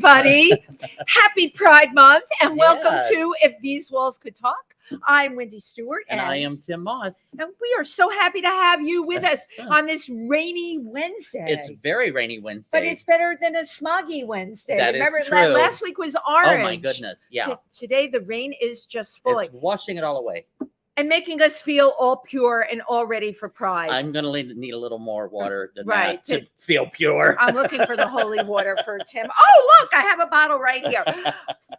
everybody. Happy Pride Month, and welcome Yes. to If These Walls Could Talk. I'm Wendy Stuart. And I am Tym Moss. And we are so happy to have you with us on this rainy Wednesday. It's very rainy Wednesday. But it's better than a smoggy Wednesday. That is Remember, true. last week was orange. Oh my goodness, yeah. Today the rain is just falling. It's washing it all away. And making us feel all pure and all ready for Pride. I'm going to need a little more water than Right. that to feel pure. I'm looking for the holy water for Tim. Oh, look, I have a bottle right here.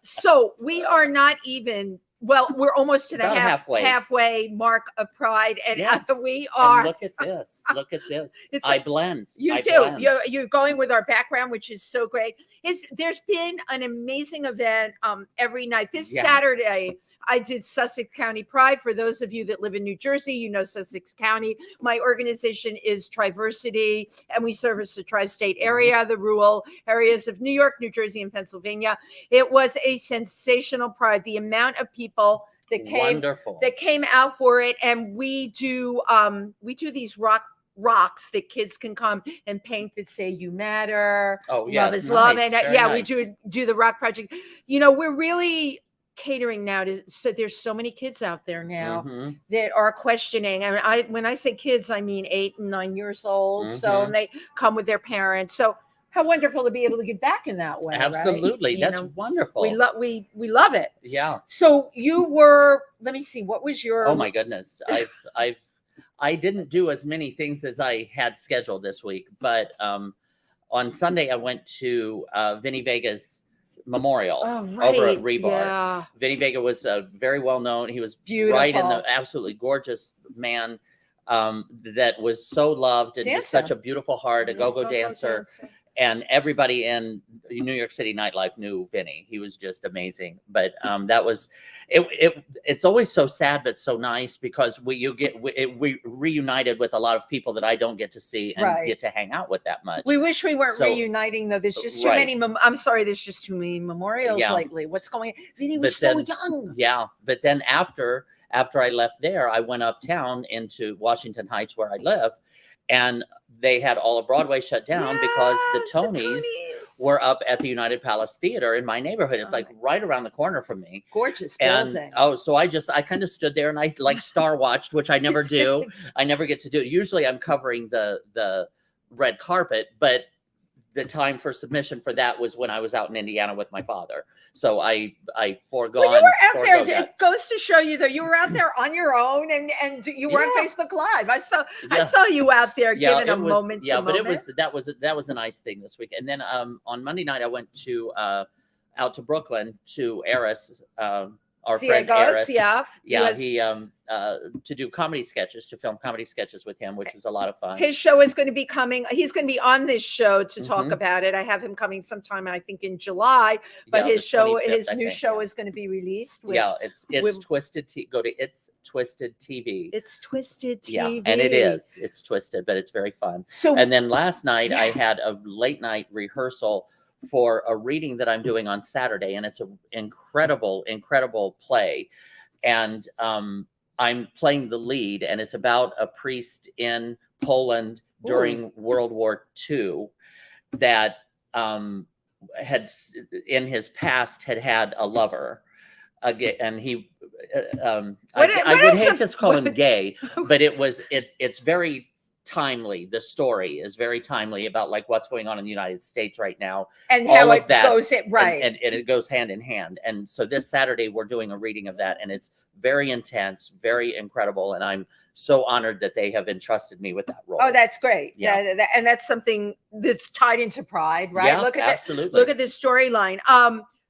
So we are not even, well, we're almost to the halfway mark of Pride. And Yes. we are. And look at this. Look at this. It's I blend. You I do. blend. You're going with our background, which is so great. There's been an amazing event every night. This Saturday, I did Sussex County Pride. For those of you that live in New Jersey, you know Sussex County. My organization is TriVersity, and we service the tri-state area, the rural areas of New York, New Jersey, and Pennsylvania. It was a sensational Pride. The amount of people that came out for it, and we do these rocks that kids can come and paint that say "You matter." Oh, yes, love is love, and nice. we do the rock project. You know, we're really catering now to, so there's so many kids out there now that are questioning. And when I say kids, I mean 8 and 9 years old. So and they come with their parents. So how wonderful to be able to give back in that way. Absolutely. Right? That's wonderful. We love it. Yeah. So you were, let me see, what was your, oh my goodness. I didn't do as many things as I had scheduled this week, but on Sunday I went to Vinny Vega's memorial over at Rebar. Yeah. Vinny Vega was very well known. He was beautiful, right in the absolutely gorgeous man that was so loved and just such a beautiful heart, a go-go dancer. And everybody in New York City nightlife knew Vinny. He was just amazing. But that was it. It's always so sad, but so nice because we reunited with a lot of people that I don't get to see and get to hang out with that much. We wish we weren't reuniting though. There's just too many. I'm sorry. There's just too many memorials lately. What's going on? Vinny was so young. Yeah, but then after I left there, I went uptown into Washington Heights where I live. And they had all of Broadway shut down because the Tonys were up at the United Palace Theater in my neighborhood. It's like right around the corner from me. Gorgeous building. So I kind of stood there and I like star watched, which I never do. I never get to do it. Usually I'm covering the red carpet, but the time for submission for that was when I was out in Indiana with my father. So I forego. Well, you were out there. It goes to show you that you were out there on your own, and you were on Facebook Live. I saw you out there giving a moment. Yeah, but that was a nice thing this week. And then on Monday night I went to out to Brooklyn to Eris. Our friend Eris, he to do comedy sketches, to film comedy sketches with him, which was a lot of fun. His show is going to be coming. He's going to be on this show to talk about it. I have him coming sometime, I think, in July. But his new show is going to be released. It's Twisted. Go to It's Twisted TV. It's Twisted TV. Yeah, and it's twisted, but it's very fun. And then last night I had a late night rehearsal for a reading that I'm doing on Saturday, and it's an incredible play. And I'm playing the lead, and it's about a priest in Poland during World War II that had in his past had a lover. And he, I would hate to call him gay, but it's very timely. The story is very timely about like what's going on in the United States right now, and how it goes and it goes hand in hand. And so this Saturday we're doing a reading of that, and it's very intense, very incredible, and I'm so honored that they have entrusted me with that role. Oh, that's great. And that's something that's tied into Pride, right? Yeah, look at absolutely. Look at this storyline.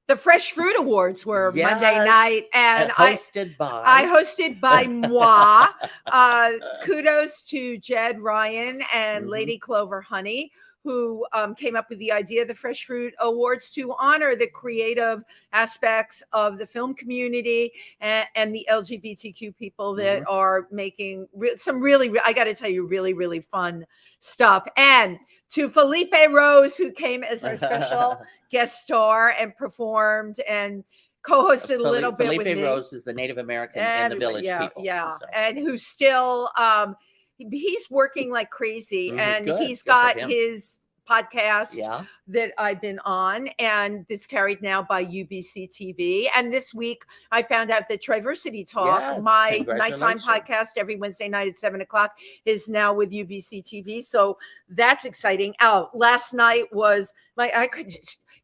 The Fresh Fruit Awards were Monday night, and I hosted by moi. Kudos to Jed Ryan and Lady Clover Honey, who came up with the idea of the Fresh Fruit Awards to honor the creative aspects of the film community and the LGBTQ people that are making some really, I got to tell you, really, really fun stuff. And to Felipe Rose, who came as our special guest star and performed and co-hosted a little bit with me. Felipe Rose is the Native American in the Village people. Yeah, so. And who's still, he's working like crazy, and good. he's got his podcast that I've been on, and it's carried now by UBC TV. And this week I found out that TriVersity Talk, my nighttime podcast every Wednesday night at 7:00, is now with UBC TV. So that's exciting. Last night was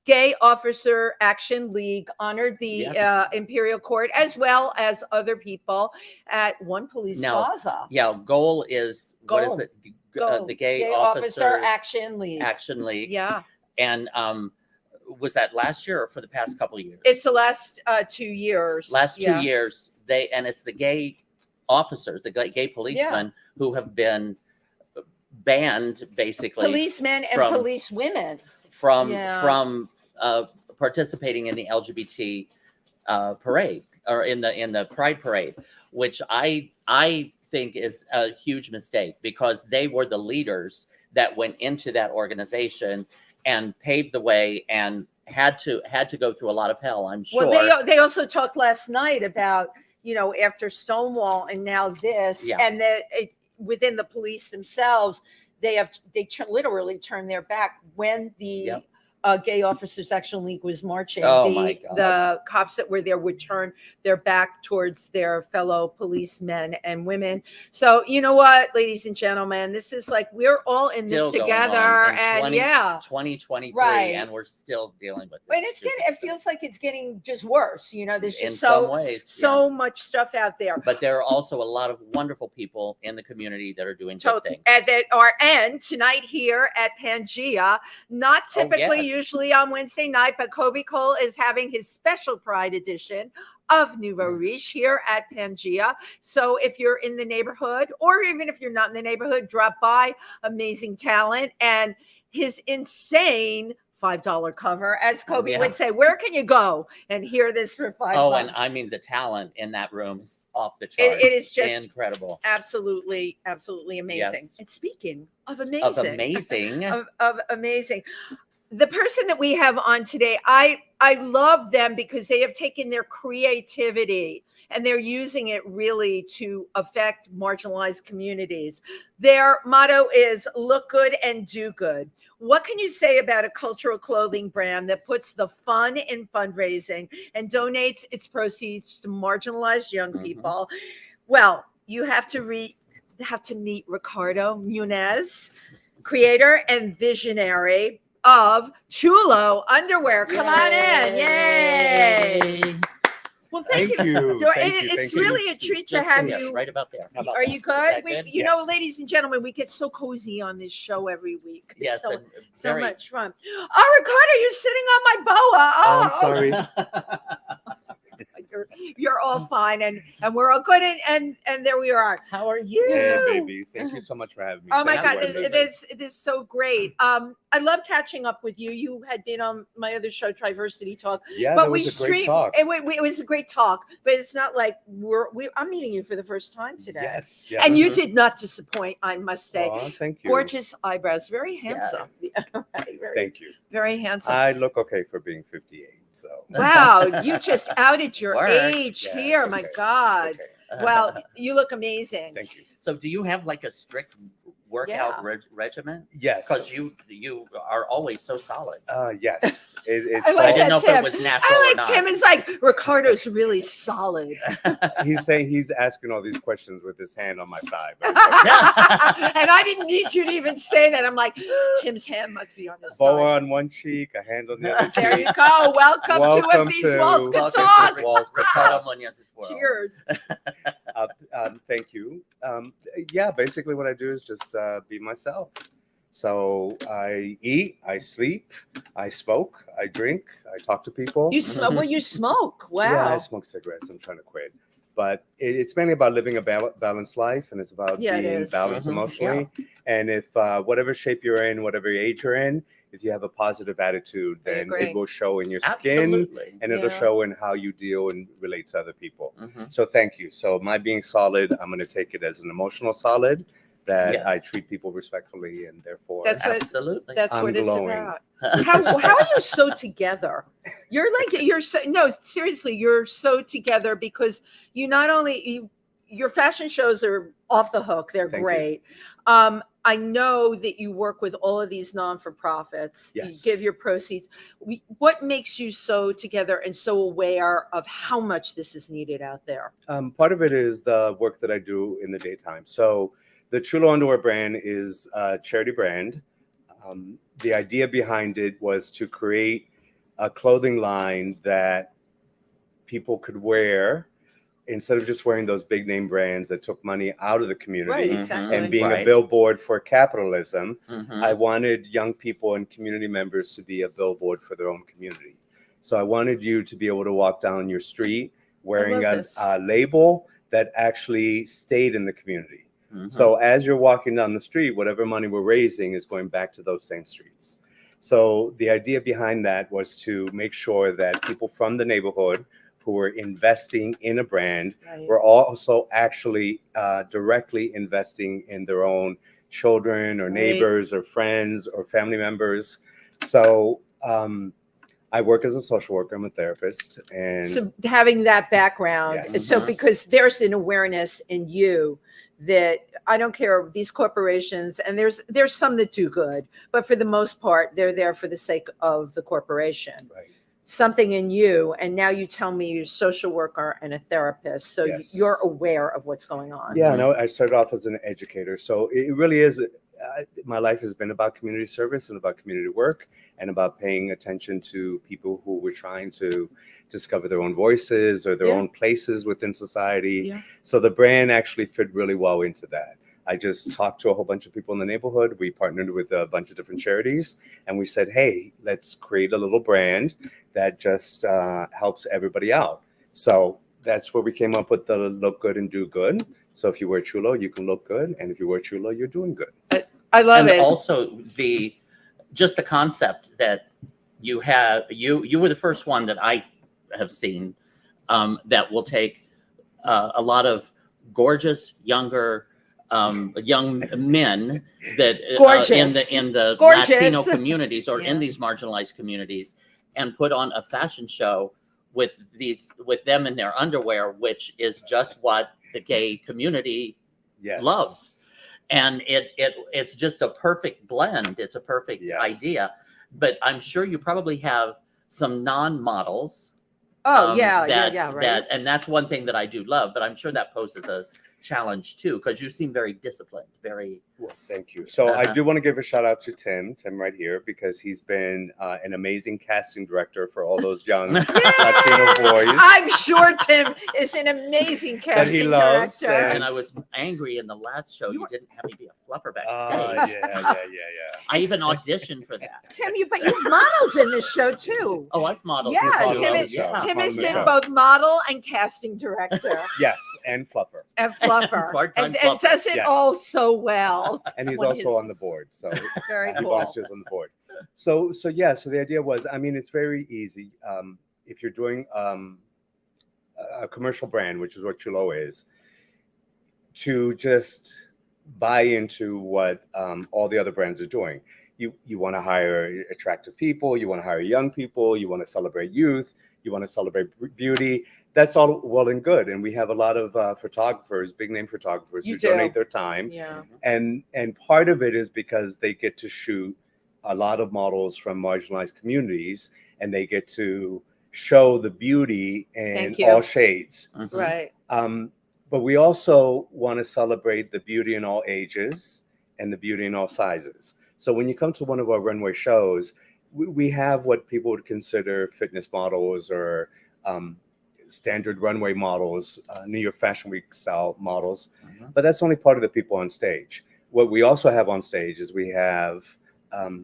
Gay Officer Action League honored the Imperial Court, as well as other people at One Police Plaza. Goal is what is it? The Gay Officer Action League. Yeah. And was that last year or for the past couple of years? It's the last 2 years. Last 2 years, it's the gay officers, the gay policemen who have been banned, basically. Policemen and policewomen from participating in the LGBT parade, or in the Pride Parade, which I think is a huge mistake, because they were the leaders that went into that organization and paved the way and had to go through a lot of hell, I'm sure. Well, they also talked last night about, after Stonewall and now this, and that within the police themselves, they literally turned their back when the Gay Officers Action League was marching. The cops that were there would turn their back towards their fellow policemen and women. So you know what, ladies and gentlemen, this is like, we're all in this together, and 2023, and we're still dealing with this. And it feels like it's getting just worse. There's just some ways, so much stuff out there. But there are also a lot of wonderful people in the community that are doing good things. And tonight here at PANGEA, not typically usually on Wednesday night, but Kobe Cole is having his special Pride edition of Nouveau Riche here at PANGEA. So if you're in the neighborhood, or even if you're not in the neighborhood, drop by. Amazing talent and his insane $5 cover, as Kobe would say. Where can you go and hear this for $5? Oh, and I mean, the talent in that room is off the charts. It is just incredible. Absolutely amazing. Yes. And speaking of amazing, of amazing, the person that we have on today, I love them because they have taken their creativity and they're using it really to affect marginalized communities. Their motto is look good and do good. What can you say about a cultural clothing brand that puts the fun in fundraising and donates its proceeds to marginalized young people? Well, you have to meet Ricardo Muniz, creator and visionary of Chulo underwear. Come on in. Yay. Well, thank you. So it's really a treat to have you. Right about there. Are you good? You know, ladies and gentlemen, we get so cozy on this show every week. Yes, so much fun. Oh, Ricardo, you're sitting on my boa. Oh, I'm sorry. You're all fine, and we're all good, and there we are. How are you? Hey, baby. Thank you so much for having me. Oh my God, it is so great. I love catching up with you. You had been on my other show, TriVersity Talk. Yeah, but was a great talk. It was a great talk, but it's not like I'm meeting you for the first time today. Yes. And you did not disappoint, I must say. Oh, thank you. Gorgeous eyebrows, very handsome. Yes. Thank you. Very handsome. I look okay for being 58. So. Wow, you just outed your age here. My God. Okay. Well, you look amazing. Thank you. So do you have like a strict workout regimen? Yes. Because you are always so solid. Yes. I didn't know if it was natural or not. Tim is like, Ricardo's really solid. He's saying he's asking all these questions with his hand on my thigh. And I didn't need you to even say that. I'm like, Tim's hand must be on his thigh. Bow on one cheek, a hand on the other cheek. There you go. Welcome to If These Walls Could Talk. Cheers. Thank you. Yeah, basically what I do is just be myself. So I eat, I sleep, I smoke, I drink, I talk to people. You smoke? Well, you smoke. Wow. Yeah, I smoke cigarettes. I'm trying to quit. But it's mainly about living a balanced life, and it's about being balanced emotionally. Yeah. And if whatever shape you're in, whatever age you're in, if you have a positive attitude, then it will show in your skin, and it'll show in how you deal and relate to other people. So thank you. So my being solid, I'm going to take it as an emotional solid, that I treat people respectfully, and therefore that's what it's glowing. about. How are you so together? You're seriously, you're so together because you not only your fashion shows are off the hook, they're great. I know that you work with all of these non-for-profits. Yes. You give your proceeds. What makes you so together and so aware of how much this is needed out there? Part of it is the work that I do in the daytime. So the Chulo underwear brand is a charity brand. The idea behind it was to create a clothing line that people could wear instead of just wearing those big name brands that took money out of the community, right, exactly. and being Right. a billboard for capitalism. Mhm. I wanted young people and community members to be a billboard for their own community. So I wanted you to be able to walk down your street wearing a label that actually stayed in the community. Mhm. So as you're walking down the street, whatever money we're raising is going back to those same streets. So the idea behind that was to make sure that people from the neighborhood who were investing in a brand Right. were also actually directly investing in their own children or neighbors or friends or family members. So I work as a social worker. I'm a therapist. And so having that background, Yes. so because there's an awareness in you that I don't care these corporations, and there's some that do good, but for the most part, they're there for the sake of the corporation. Right. Something in you, and now you tell me you're a social worker and a therapist, so Yes. you're aware of what's going on. Yeah, no, I started off as an educator. So it really is, my life has been about community service and about community work and about paying attention to people who were trying to discover their own voices or their own places within society. Yeah. So the brand actually fit really well into that. I just talked to a whole bunch of people in the neighborhood. We partnered with a bunch of different charities, and we said, hey, let's create a little brand that just helps everybody out. So that's where we came up with the look good and do good. So if you wear Chulo, you can look good. And if you wear Chulo, you're doing good. I love it. And also the concept that you have, you were the first one that I have seen that will take a lot of gorgeous younger young men that in the Latino communities or in these marginalized communities, and put on a fashion show with them in their underwear, which is just what the gay community loves. And it's just a perfect blend. It's a perfect idea. But I'm sure you probably have some non-models. Right. And that's one thing that I do love, but I'm sure that poses a challenge too, because you seem very disciplined, very well. Thank you. So I do want to give a shout out to Tim right here, because he's been an amazing casting director for all those young Latino boys. I'm sure Tim is an amazing casting director. And I was angry in the last show you didn't have me be a fluffer backstage. Yeah. I even auditioned for that. Tim, but you've modeled in this show too. Oh, I've modeled. Yeah, Tim has been both model and casting director. Yes, and fluffer. And fluffer. And does it all so well. And he's also on the board. So very he cool. volunteers on the board. So the idea was, I mean, it's very easy. If you're doing a commercial brand, which is what Chulo is, to just buy into what all the other brands are doing. You want to hire attractive people, you want to hire young people, you want to celebrate youth, you want to celebrate beauty. That's all well and good. And we have a lot of photographers, big name photographers who donate their time. Yeah. And part of it is because they get to shoot a lot of models from marginalized communities, and they get to show the beauty in all shades. Mm-hmm. Right. But we also want to celebrate the beauty in all ages and the beauty in all sizes. So when you come to one of our runway shows, we have what people would consider fitness models or standard runway models, New York Fashion Week style models, but that's only part of the people on stage. What we also have on stage is we have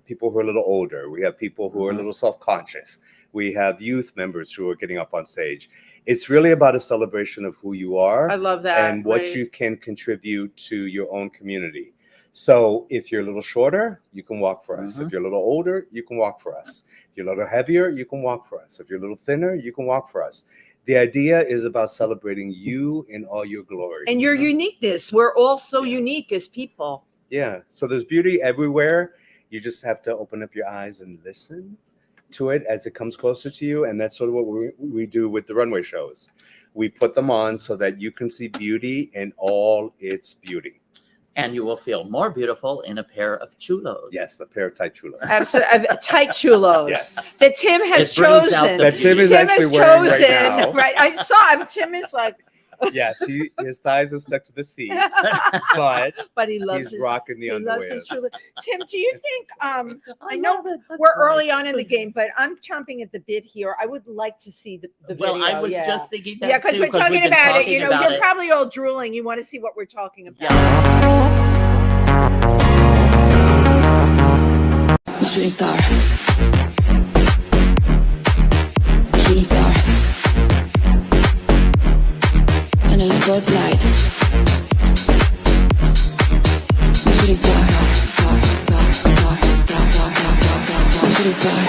people who are a little older. We have people who are a little self-conscious. We have youth members who are getting up on stage. It's really about a celebration of who you are. I love that. And what you can contribute to your own community. So if you're a little shorter, you can walk for us. If you're a little older, you can walk for us. If you're a little heavier, you can walk for us. If you're a little thinner, you can walk for us. The idea is about celebrating you in all your glory. And your uniqueness. We're all so unique as people. Yeah. So there's beauty everywhere. You just have to open up your eyes and listen to it as it comes closer to you. And that's sort of what we do with the runway shows. We put them on so that you can see beauty in all its beauty. And you will feel more beautiful in a pair of chulos. Yes, a pair of tight chulos. Absolutely, tight chulos. Yes. That Tim has chosen. That Tim is actually wearing right now. Right, I saw him. Tim is like. Yes, his thighs are stuck to the seat, but he loves he's rocking the underwear. Tim, do you think? I know we're early on in the game, but I'm chomping at the bit here. I would like to see the video. Well, I was just thinking that because we're talking about it. You know, you're probably all drooling. You want to see what we're talking about. Shooting star. Shooting star. Under the spotlight. Shooting star. Shooting star.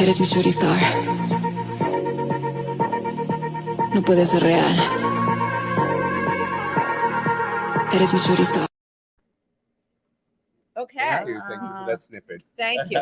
Eres mi shooting star. No puede ser real. Eres mi shooting star. Okay. Thank you for that snippet. Thank you.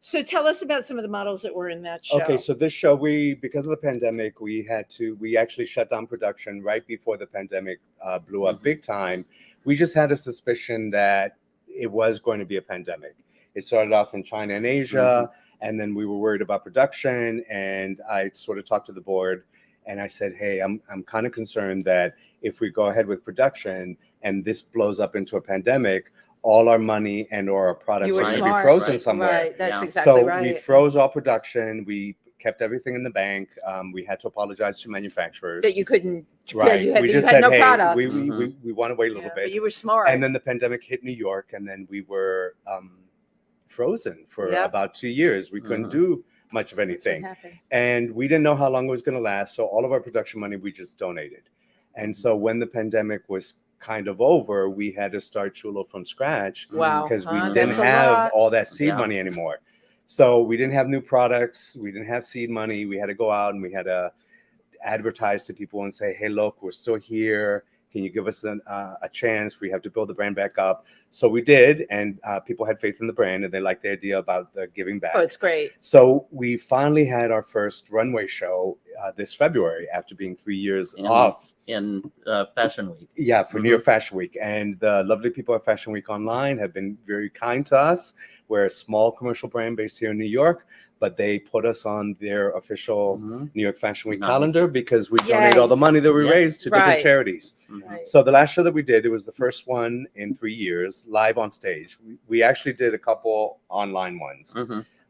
So tell us about some of the models that were in that show. Okay, so this show, because of the pandemic, we actually shut down production right before the pandemic blew up big time. We just had a suspicion that it was going to be a pandemic. It started off in China and Asia, and then we were worried about production, and I sort of talked to the board, and I said, hey, I'm kind of concerned that if we go ahead with production and this blows up into a pandemic, all our money and or our products are going to be frozen somewhere. Right, that's exactly right. So we froze all production. We kept everything in the bank. We had to apologize to manufacturers. That you couldn't. Right. Yeah, we just said, no hey, product. we want to wait a little bit. But you were smart. And then the pandemic hit New York, and then we were frozen for about 2 years. We couldn't do much of anything. And we didn't know how long it was going to last. So all of our production money, we just donated. And so when the pandemic was kind of over, we had to start Chulo from scratch because we didn't have all that seed money anymore. So we didn't have new products. We didn't have seed money. We had to go out and we had to advertise to people and say, hey, look, we're still here. Can you give us a chance? We have to build the brand back up. So we did, and people had faith in the brand, and they liked the idea about the giving back. Oh, it's great. So we finally had our first runway show this February after being 3 years off. In Fashion Week. Yeah, for New York Fashion Week. And the lovely people at Fashion Week Online have been very kind to us. We're a small commercial brand based here in New York, but they put us on their official New York Fashion Week calendar because we donate all the money that we raise to different charities. So the last show that we did, it was the first one in 3 years, live on stage. We actually did a couple online ones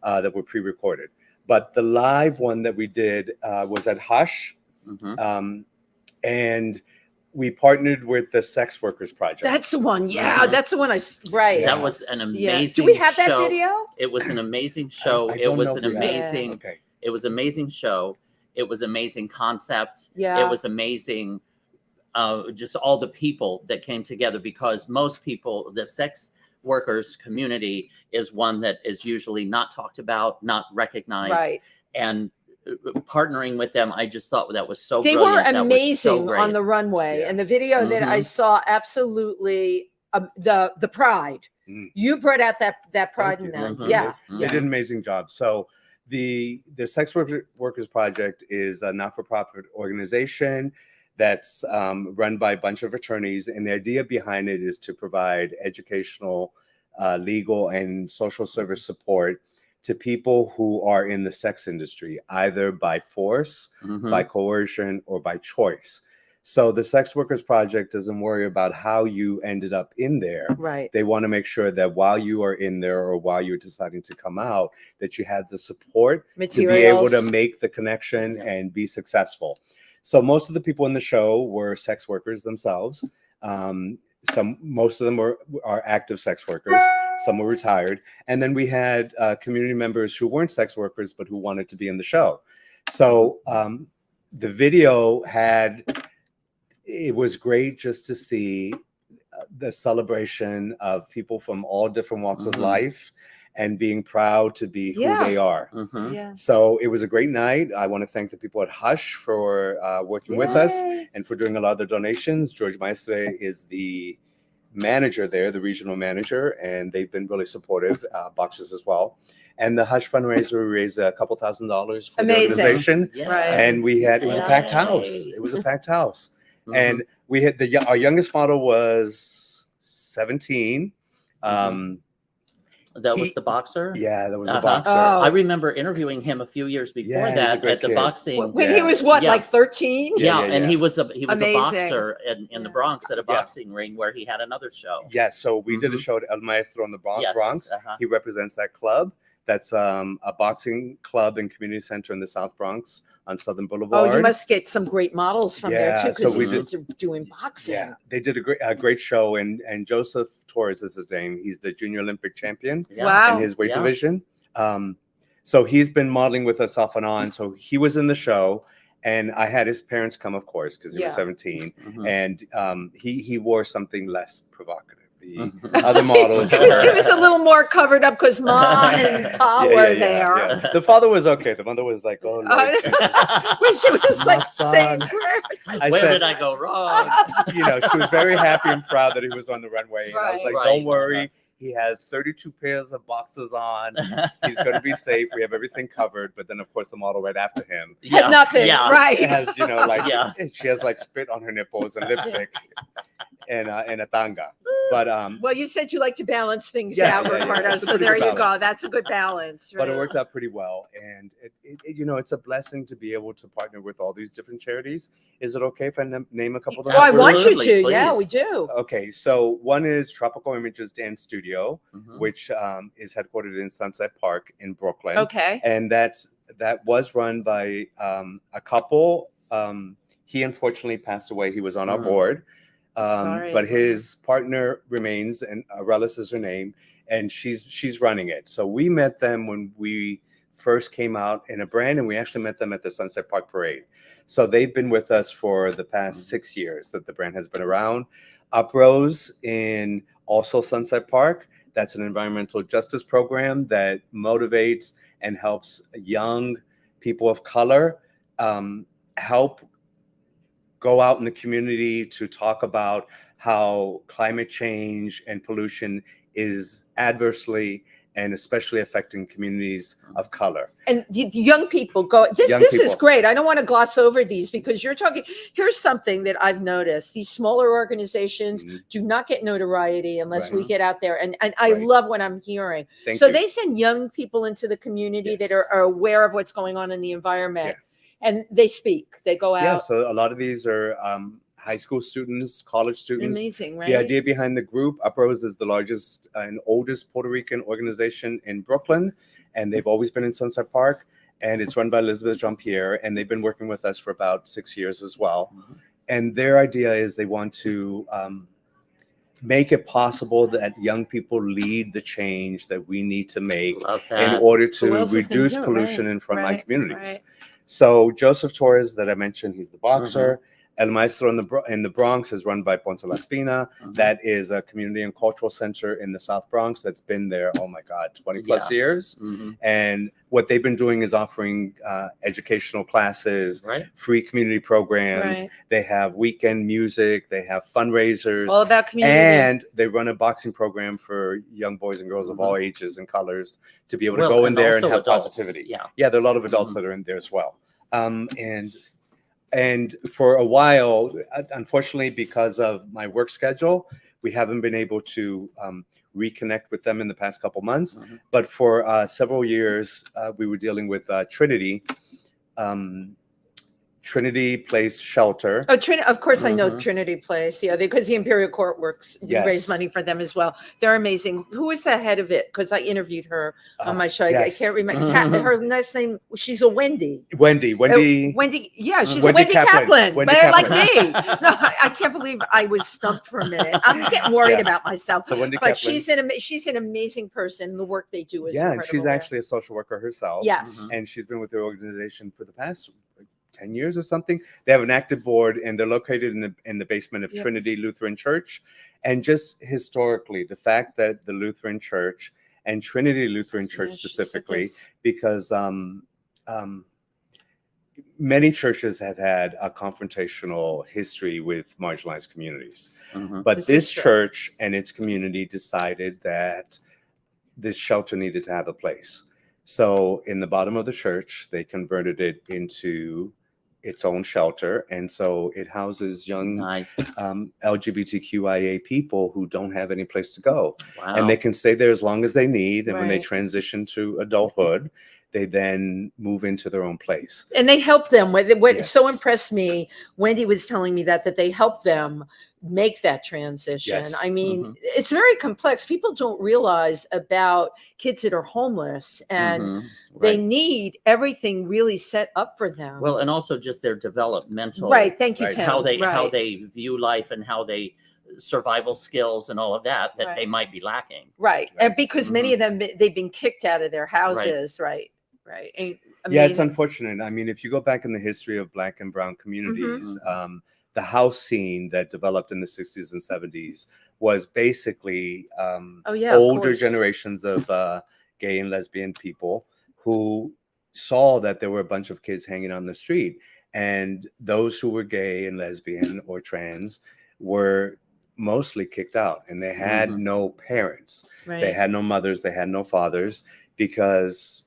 that were pre-recorded. But the live one that we did was at Hush. And we partnered with the Sex Workers Project. That's the one. Yeah, that's the one right. That was an amazing show. Do we have that show. video? It was an amazing show. It was an amazing It was amazing show. It was amazing concept. Yeah. It was amazing just all the people that came together, because most people, the sex workers community is one that is usually not talked about, not recognized. Right. And partnering with them, I just thought that was so they brilliant. were amazing on the runway. And the video that I saw, absolutely the pride. You brought out that pride in them. They did an amazing job. So the Sex Workers Project is a not-for-profit organization that's run by a bunch of attorneys, and the idea behind it is to provide educational, legal, and social service support to people who are in the sex industry, either by force, by coercion, or by choice. So the Sex Workers Project doesn't worry about how you ended up in there. Right. They want to make sure that while you are in there or while you're deciding to come out, that you have the support to be able to make the connection and be successful. So most of the people in the show were sex workers themselves. Most of them are active sex workers. Some were retired. And then we had community members who weren't sex workers, but who wanted to be in the show. So the video it was great just to see the celebration of people from all different walks of life and being proud to be who they are. So it was a great night. I want to thank the people at Hush for working with us and for doing a lot of the donations. George Maestre is the manager there, the regional manager, and they've been really supportive, Boxes as well. And the Hush fundraiser, we raised a couple $1,000s for the organization. And it was a packed house. It was a packed house. And we had our youngest model was 17. That was the boxer? Yeah, that was the boxer. I remember interviewing him a few years before that at the boxing. When he was what, like 13? Yeah, and he was a boxer in the Bronx at a boxing ring where he had another show. Yeah, so we did a show at El Maestro in the Bronx. He represents that club. That's a boxing club and community center in the South Bronx on Southern Boulevard. Oh, you must get some great models from there too, because these kids are doing boxing. Yeah, they did a great show, and Joseph Torres is his name. He's the junior Olympic champion in his weight division. So he's been modeling with us off and on. So he was in the show, and I had his parents come, of course, because he was 17, and he wore something less provocative. The other models were... He was a little more covered up because Mom and Pa were there. Yeah. The father was okay. The mother was like, "Oh, Lord, she was like saying prayer. Where did I go wrong?" She was very happy and proud that he was on the runway. And I was like, "Don't worry. He has 32 pairs of boxers on. He's going to be safe. We have everything covered." But then, of course, the model right after him had nothing. Right? It has, she has like spit on her nipples and lipstick and a tanga. But well, you said you like to balance things out, Ricardo. So there you go. That's a good balance. Right? But it worked out pretty well, and it's a blessing to be able to partner with all these different charities. Is it okay if I name a couple of them? Oh, I want you to. Please. Yeah, we do. Okay, so one is Tropical Images Dance Studio, which is headquartered in Sunset Park in Brooklyn. Okay, and that was run by a couple. He unfortunately passed away. He was on our board. But his partner remains, and Relis is her name, and she's running it. So we met them when we first came out in a brand, and we actually met them at the Sunset Park Parade. So they've been with us for the past 6 years that the brand has been around. Uprose in also Sunset Park. That's an environmental justice program that motivates and helps young people of color help go out in the community to talk about how climate change and pollution is adversely and especially affecting communities of color. And young people go, this is great. I don't want to gloss over these because you're talking, here's something that I've noticed. These smaller organizations do not get notoriety unless we get out there. And I love what I'm hearing. So they send young people into the community that are aware of what's going on in the environment. Yeah. And they speak, they go out. Yeah, so a lot of these are high school students, college students. Amazing, right? The idea behind the group, Uprose is the largest and oldest Puerto Rican organization in Brooklyn, and they've always been in Sunset Park, and it's run by Elizabeth Jean-Pierre, and they've been working with us for about 6 years as well. And their idea is they want to make it possible that young people lead the change that we need to make in order to reduce pollution in frontline communities. So Joseph Torres that I mentioned, he's the boxer. El Maestro in the Bronx is run by Ponce La Espina. That is a community and cultural center in the South Bronx that's been there, 20 plus years. And what they've been doing is offering educational classes, free community programs. They have weekend music. They have fundraisers. All about community. And they run a boxing program for young boys and girls of all ages and colors to be able to go in there and have positivity. Yeah, there are a lot of adults that are in there as well. And for a while, unfortunately, because of my work schedule, we haven't been able to reconnect with them in the past couple months. But for several years, we were dealing with Trinity. Trinity Place Shelter. Oh, of course, I know Trinity Place. Yeah, because the Imperial Court works. You raise money for them as well. They're amazing. Who is the head of it? Because I interviewed her on my show. I can't remember. Her last name, she's a Wendy. Wendy. Yeah, she's Wendy Kaplan. But like me. No, I can't believe I was stumped for a minute. I'm getting worried about myself. So Wendy but Kaplan. she's an amazing person. The work they do is and she's actually a social worker herself. Yes. And she's been with the organization for the past 10 years or something. They have an active board, and they're located in the basement of Trinity Lutheran Church. And just historically, the fact that the Lutheran Church and Trinity Lutheran Church specifically, because many churches have had a confrontational history with marginalized communities. But this church and its community decided that this shelter needed to have a place. So in the bottom of the church, they converted it into its own shelter, and so it houses young LGBTQIA people who don't have any place to go. Wow. And they can stay there as long as they need. And when they transition to adulthood, they then move into their own place. And they help them with what so impressed me. Wendy was telling me that they help them make that transition. Yes. I mean, it's very complex. People don't realize about kids that are homeless, and they need everything really set up for them. Well, and also just their developmental, Thank you, Tim. How they view life and how they survival skills and all of that they might be lacking. And because many of them, they've been kicked out of their houses. Right. It's unfortunate. I mean, if you go back in the history of Black and brown communities, the house scene that developed in the 60s and 70s was basically older generations of gay and lesbian people who saw that there were a bunch of kids hanging on the street, and those who were gay and lesbian or trans were mostly kicked out, and they had no parents. They had no mothers, they had no fathers, because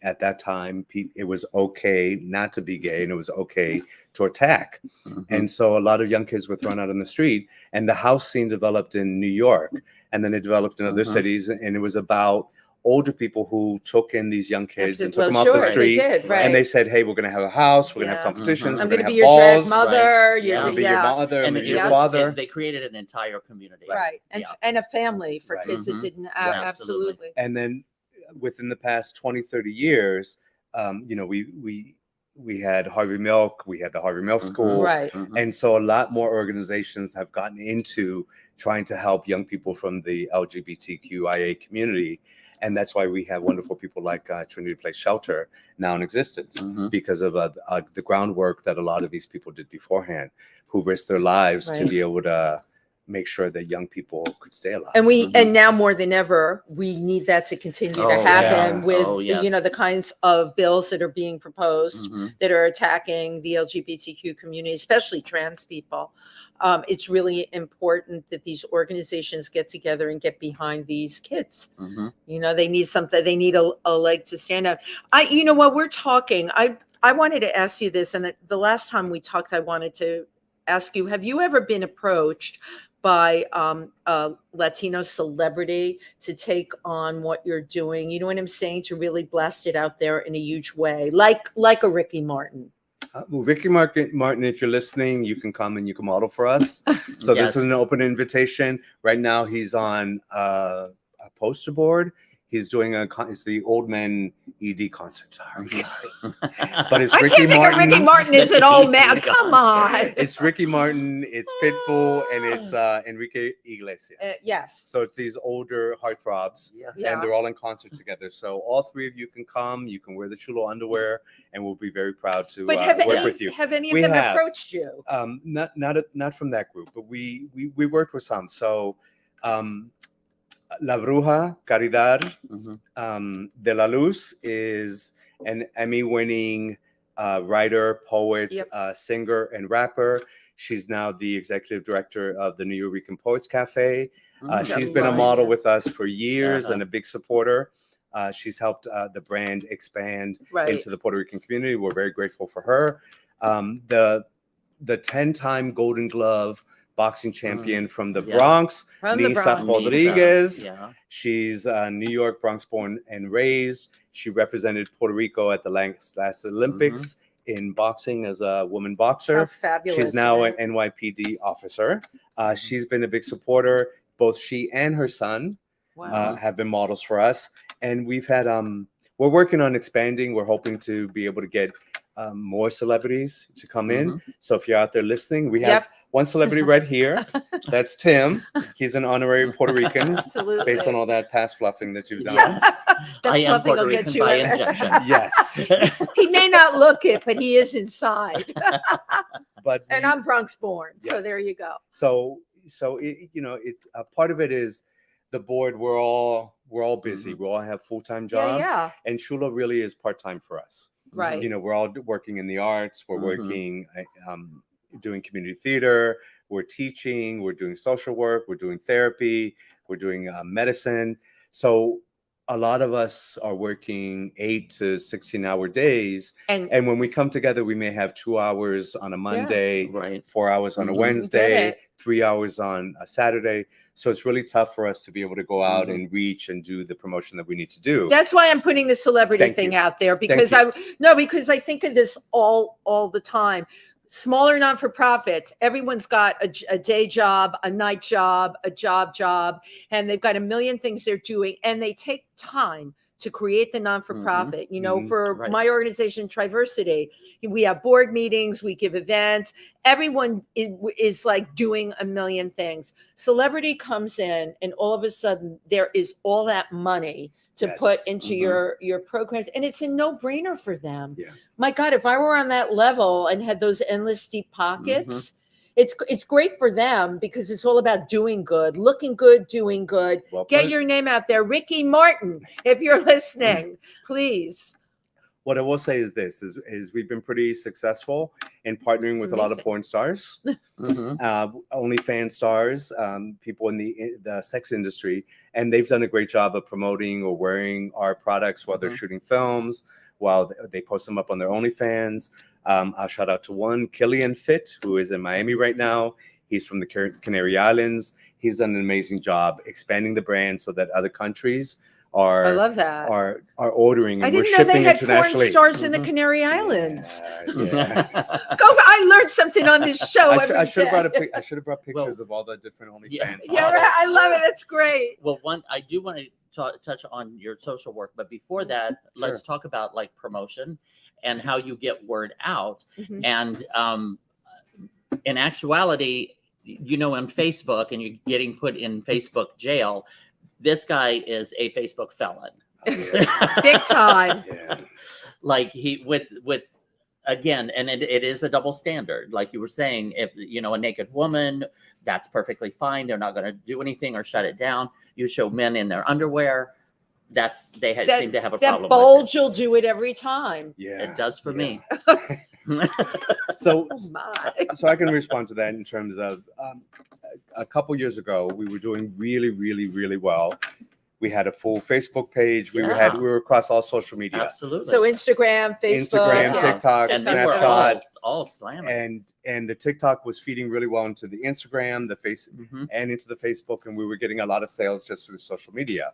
at that time, it was okay not to be gay, and it was okay to attack. And so a lot of young kids were thrown out on the street, and the house scene developed in New York, and then it developed in other cities, and it was about older people who took in these young kids and took them off the street, and they said, hey, we're going to have a house, we're going to have competitions, I'm we're going to have be your balls, drag mother, you're going to be your mother, and your father. And they created an entire community. And a family for kids that didn't, absolutely. And then within the past 20, 30 years, we had Harvey Milk, we had the Harvey Milk School. And so a lot more organizations have gotten into trying to help young people from the LGBTQIA community. And that's why we have wonderful people like Trinity Place Shelter now in existence, because of the groundwork that a lot of these people did beforehand, who risked their lives to be able to make sure that young people could stay alive. And and now more than ever, we need that to continue to happen with the kinds of bills that are being proposed that are attacking the LGBTQ community, especially trans people. It's really important that these organizations get together and get behind these kids. They need something, they need a leg to stand on. While we're talking, I wanted to ask you this, and the last time we talked, I wanted to ask you, have you ever been approached by a Latino celebrity to take on what you're doing? You know what I'm saying? To really blast it out there in a huge way, like a Ricky Martin. Ricky Martin, if you're listening, you can come and you can model for us. So this is an open invitation. Right now, he's on a poster board. He's doing it's the Old Men ED concert. Sorry. But it's Ricky Martin. Ricky Martin is an old man. Come on. It's Ricky Martin, it's Pitbull, and it's Enrique Iglesias. Yes. So it's these older heartthrobs, and they're all in concert together. So all three of you can come. You can wear the chulo underwear, and we'll be very proud to work with you. Have any of them approached you? Not from that group, but we worked with some. So La Bruja Caridad de la Luz is an Emmy-winning writer, poet, singer, and rapper. She's now the executive director of the New Eurekan Poets Cafe. She's been a model with us for years and a big supporter. She's helped the brand expand into the Puerto Rican community. We're very grateful for her. The 10-time Golden Glove boxing champion from the Bronx, Nisa Rodriguez. She's New York, Bronx born and raised. She represented Puerto Rico at the last Olympics in boxing as a woman boxer. How fabulous. She's now an NYPD officer. She's been a big supporter. Both she and her son have been models for us. And we've had, we're working on expanding. We're hoping to be able to get more celebrities to come in. So if you're out there listening, we have one celebrity right here. That's Tim. He's an honorary Puerto Rican. Absolutely. Based on all that past fluffing that you've done. I am Puerto Rican by injection. Yes. He may not look it, but he is inside. And I'm Bronx born. So there you go. So part of it is the board. We're all busy. We all have full-time jobs. And Chulo really is part-time for us. Right. We're all working in the arts. We're working, doing community theater. We're teaching. We're doing social work. We're doing therapy. We're doing medicine. So a lot of us are working 8 to 16-hour days. And when we come together, we may have 2 hours on a Monday, 4 hours on a Wednesday, 3 hours on a Saturday. So it's really tough for us to be able to go out and reach and do the promotion that we need to do. That's why I'm putting the celebrity thing out there, because because I think of this all the time. Smaller non-for-profits, everyone's got a day job, a night job, a job, and they've got a million things they're doing, and they take time to create the non-for-profit. You know, for my organization, TriVersity, we have board meetings, we give events. Everyone is like doing a million things. Celebrity comes in, and all of a sudden there is all that money to put into your programs, and it's a no-brainer for them. My God, if I were on that level and had those endless deep pockets, it's great for them, because it's all about doing good, looking good, doing good. Get your name out there. Ricky Martin, if you're listening, please. What I will say is this, is we've been pretty successful in partnering with a lot of porn stars, OnlyFans stars, people in the sex industry, and they've done a great job of promoting or wearing our products while they're shooting films, while they post them up on their OnlyFans. I'll shout out to one, Killian Fit, who is in Miami right now. He's from the Canary Islands. He's done an amazing job expanding the brand so that other countries are ordering, and we're shipping internationally. I didn't know they had porn stars in the Canary Islands. I learned something on this show. I should have brought pictures of all the different OnlyFans. I love it. That's great. Well, I do want to touch on your social work, but before that, let's talk about like promotion and how you get word out. And in actuality, you know, on Facebook, and you're getting put in Facebook jail. This guy is a Facebook felon. Big time. Like with again, and it is a double standard. Like you were saying, if you know a naked woman, that's perfectly fine. They're not going to do anything or shut it down. You show men in their underwear, seem to have a problem. That bulge will do it every time. It does for me. So I can respond to that in terms of a couple years ago, we were doing really, really, really well. We had a full Facebook page. We were across all social media. Absolutely. So Instagram, Facebook, TikTok, and Snapchat, all slamming. And the TikTok was feeding really well into the Instagram, the face, and into the Facebook, and we were getting a lot of sales just through social media.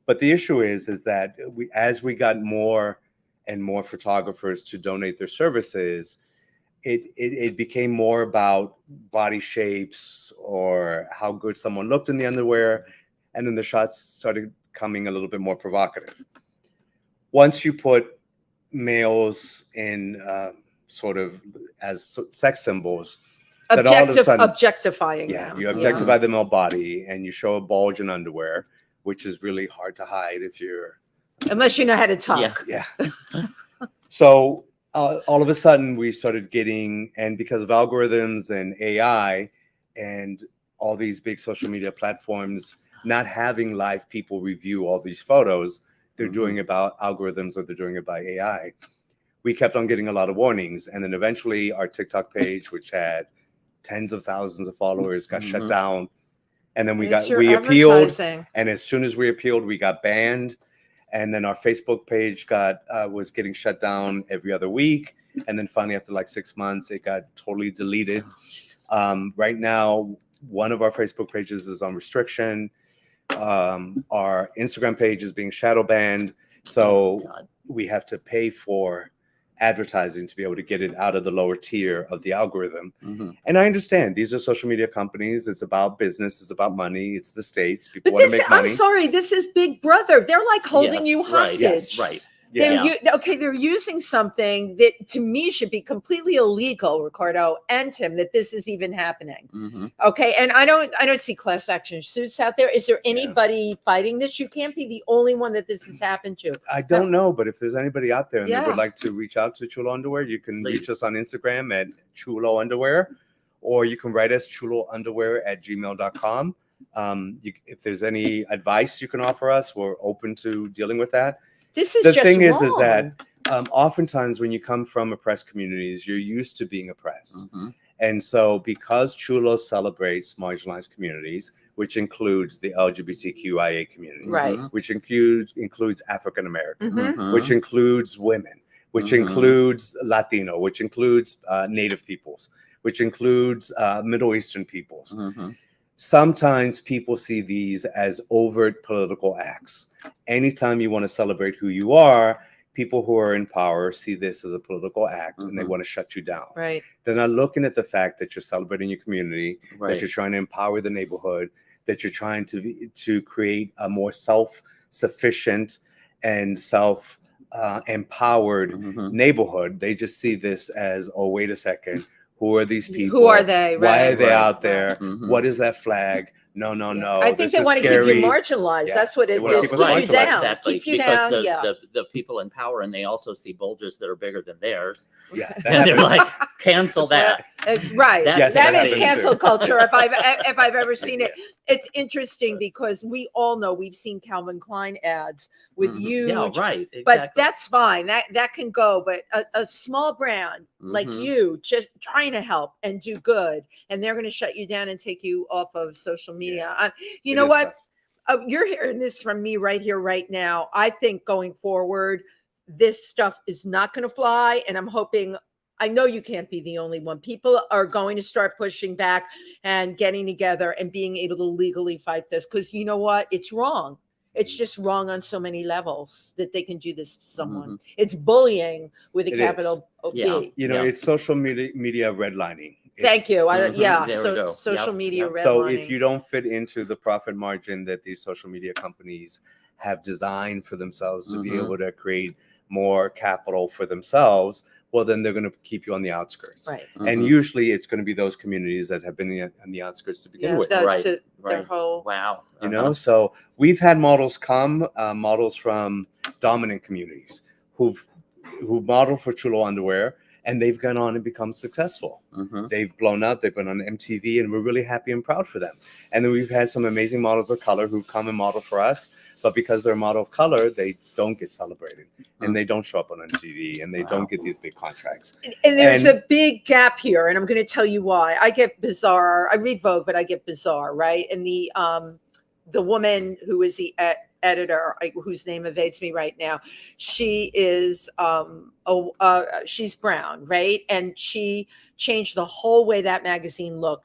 But the issue is that as we got more and more photographers to donate their services, it became more about body shapes or how good someone looked in the underwear. And then the shots started coming a little bit more provocative. Once you put males in sort of as sex symbols, that all of a sudden, objectifying them. You objectify the male body, and you show a bulge in underwear, which is really hard to hide unless you know how to talk. So all of a sudden we started getting, and because of algorithms and AI and all these big social media platforms not having live people review all these photos, they're doing about algorithms, or they're doing it by AI. We kept on getting a lot of warnings, and then eventually our TikTok page, which had tens of thousands of followers, got shut down. And then we appealed, and as soon as we appealed, we got banned. And then our Facebook page was getting shut down every other week. And then finally, after like 6 months, it got totally deleted. Right now, one of our Facebook pages is on restriction. Our Instagram page is being shadow banned. So we have to pay for advertising to be able to get it out of the lower tier of the algorithm. And I understand these are social media companies. It's about business. It's about money. It's the States. People want to make money. I'm sorry. This is Big Brother. They're like holding you hostage. Right. They're using something that to me should be completely illegal, Ricardo and Tim, that this is even happening. Okay. And I don't see class action suits out there. Is there anybody fighting this? You can't be the only one that this has happened to. I don't know, but if there's anybody out there and they would like to reach out to Chulo Underwear, you can reach us on Instagram at Chulo Underwear, or you can write us chulounderwear@gmail.com. If there's any advice you can offer us, we're open to dealing with that. The thing is that oftentimes when you come from oppressed communities, you're used to being oppressed. And so because Chulo celebrates marginalized communities, which includes the LGBTQIA community, right, which includes African American, mm-hmm. which includes women, which includes Latino, which includes Native peoples, which includes Middle Eastern peoples. Sometimes people see these as overt political acts. Anytime you want to celebrate who you are, people who are in power see this as a political act and they want to shut you down. Right. They're not looking at the fact that you're celebrating your community, Right. that you're trying to empower the neighborhood, that you're trying to create a more self-sufficient and empowered neighborhood. They just see this as, oh, wait a second. Who are these people? Who are they? Right. Why are they out there? What is that flag? No. I think they want to keep you marginalized. Yeah. That's what it is. Keep Right, you down. exactly. Keep you because down. the people in power, and they also see bulges that are bigger than theirs. Yeah, And they're like, cancel that. Right. Yes, that that is happens cancel too. culture. If I've ever seen it, it's interesting because we all know we've seen Calvin Klein ads with huge. Yeah, right. Exactly. But that's fine. That can go. But a small brand like you just trying to help and do good, and they're going to shut you down and take you off of social media. Yeah. You know what? You're hearing this from me right here, right now. I think going forward, this stuff is not going to fly. And I'm hoping, I know you can't be the only one. People are going to start pushing back and getting together and being able to legally fight this. Because you know what? It's wrong. It's just wrong on so many levels that they can do this to someone. It's bullying with a capital B. You know, it's social media redlining. Thank you. There Social media redlining. So if you don't fit into the profit margin that these social media companies have designed for themselves to be able to create more capital for themselves, well, then they're going to keep you on the outskirts. Right. And usually it's going to be those communities that have been on the outskirts to begin with. Their whole. Wow. You know, so we've had models come, models from dominant communities who've modeled for Chulo Underwear, and they've gone on and become successful. They've blown up, they've been on MTV, and we're really happy and proud for them. And then we've had some amazing models of color who've come and modeled for us, but because they're a model of color, they don't get celebrated, and they don't show up on MTV, and they don't get these big contracts. And there's a big gap here, and I'm going to tell you why. I get bizarre. I read Vogue, but I get bizarre, right? And the woman who is the editor, whose name evades me right now, she is she's brown, right? And she changed the whole way that magazine looked.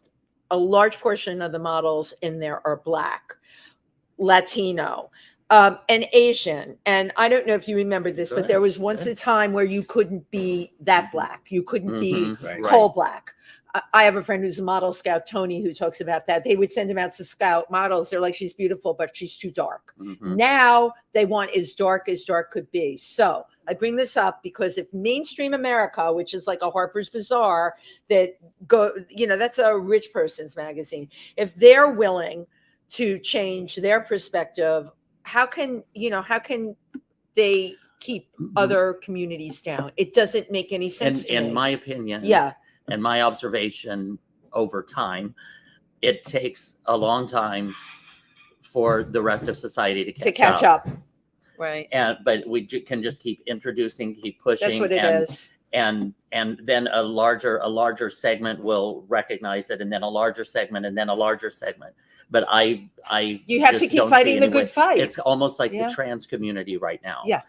A large portion of the models in there are Black, Latino, and Asian. And I don't know if you remember this, but there was once a time where you couldn't be that Black. You couldn't be coal Black. I have a friend who's a model scout, Tony, who talks about that. They would send him out to scout models. They're like, she's beautiful, but she's too dark. Now they want as dark could be. So I bring this up because if mainstream America, which is like a Harper's Bazaar, that's a rich person's magazine. If they're willing to change their perspective, how can they keep other communities down? It doesn't make any sense to me. In my opinion. Yeah. And my observation over time, it takes a long time for the rest of society to catch up. Right. But we can just keep introducing, keep pushing. That's what it is. And then a larger segment will recognize it, and then a larger segment, and then a larger segment. But you have to keep fighting the good fight. It's almost like the trans community right now. Yeah.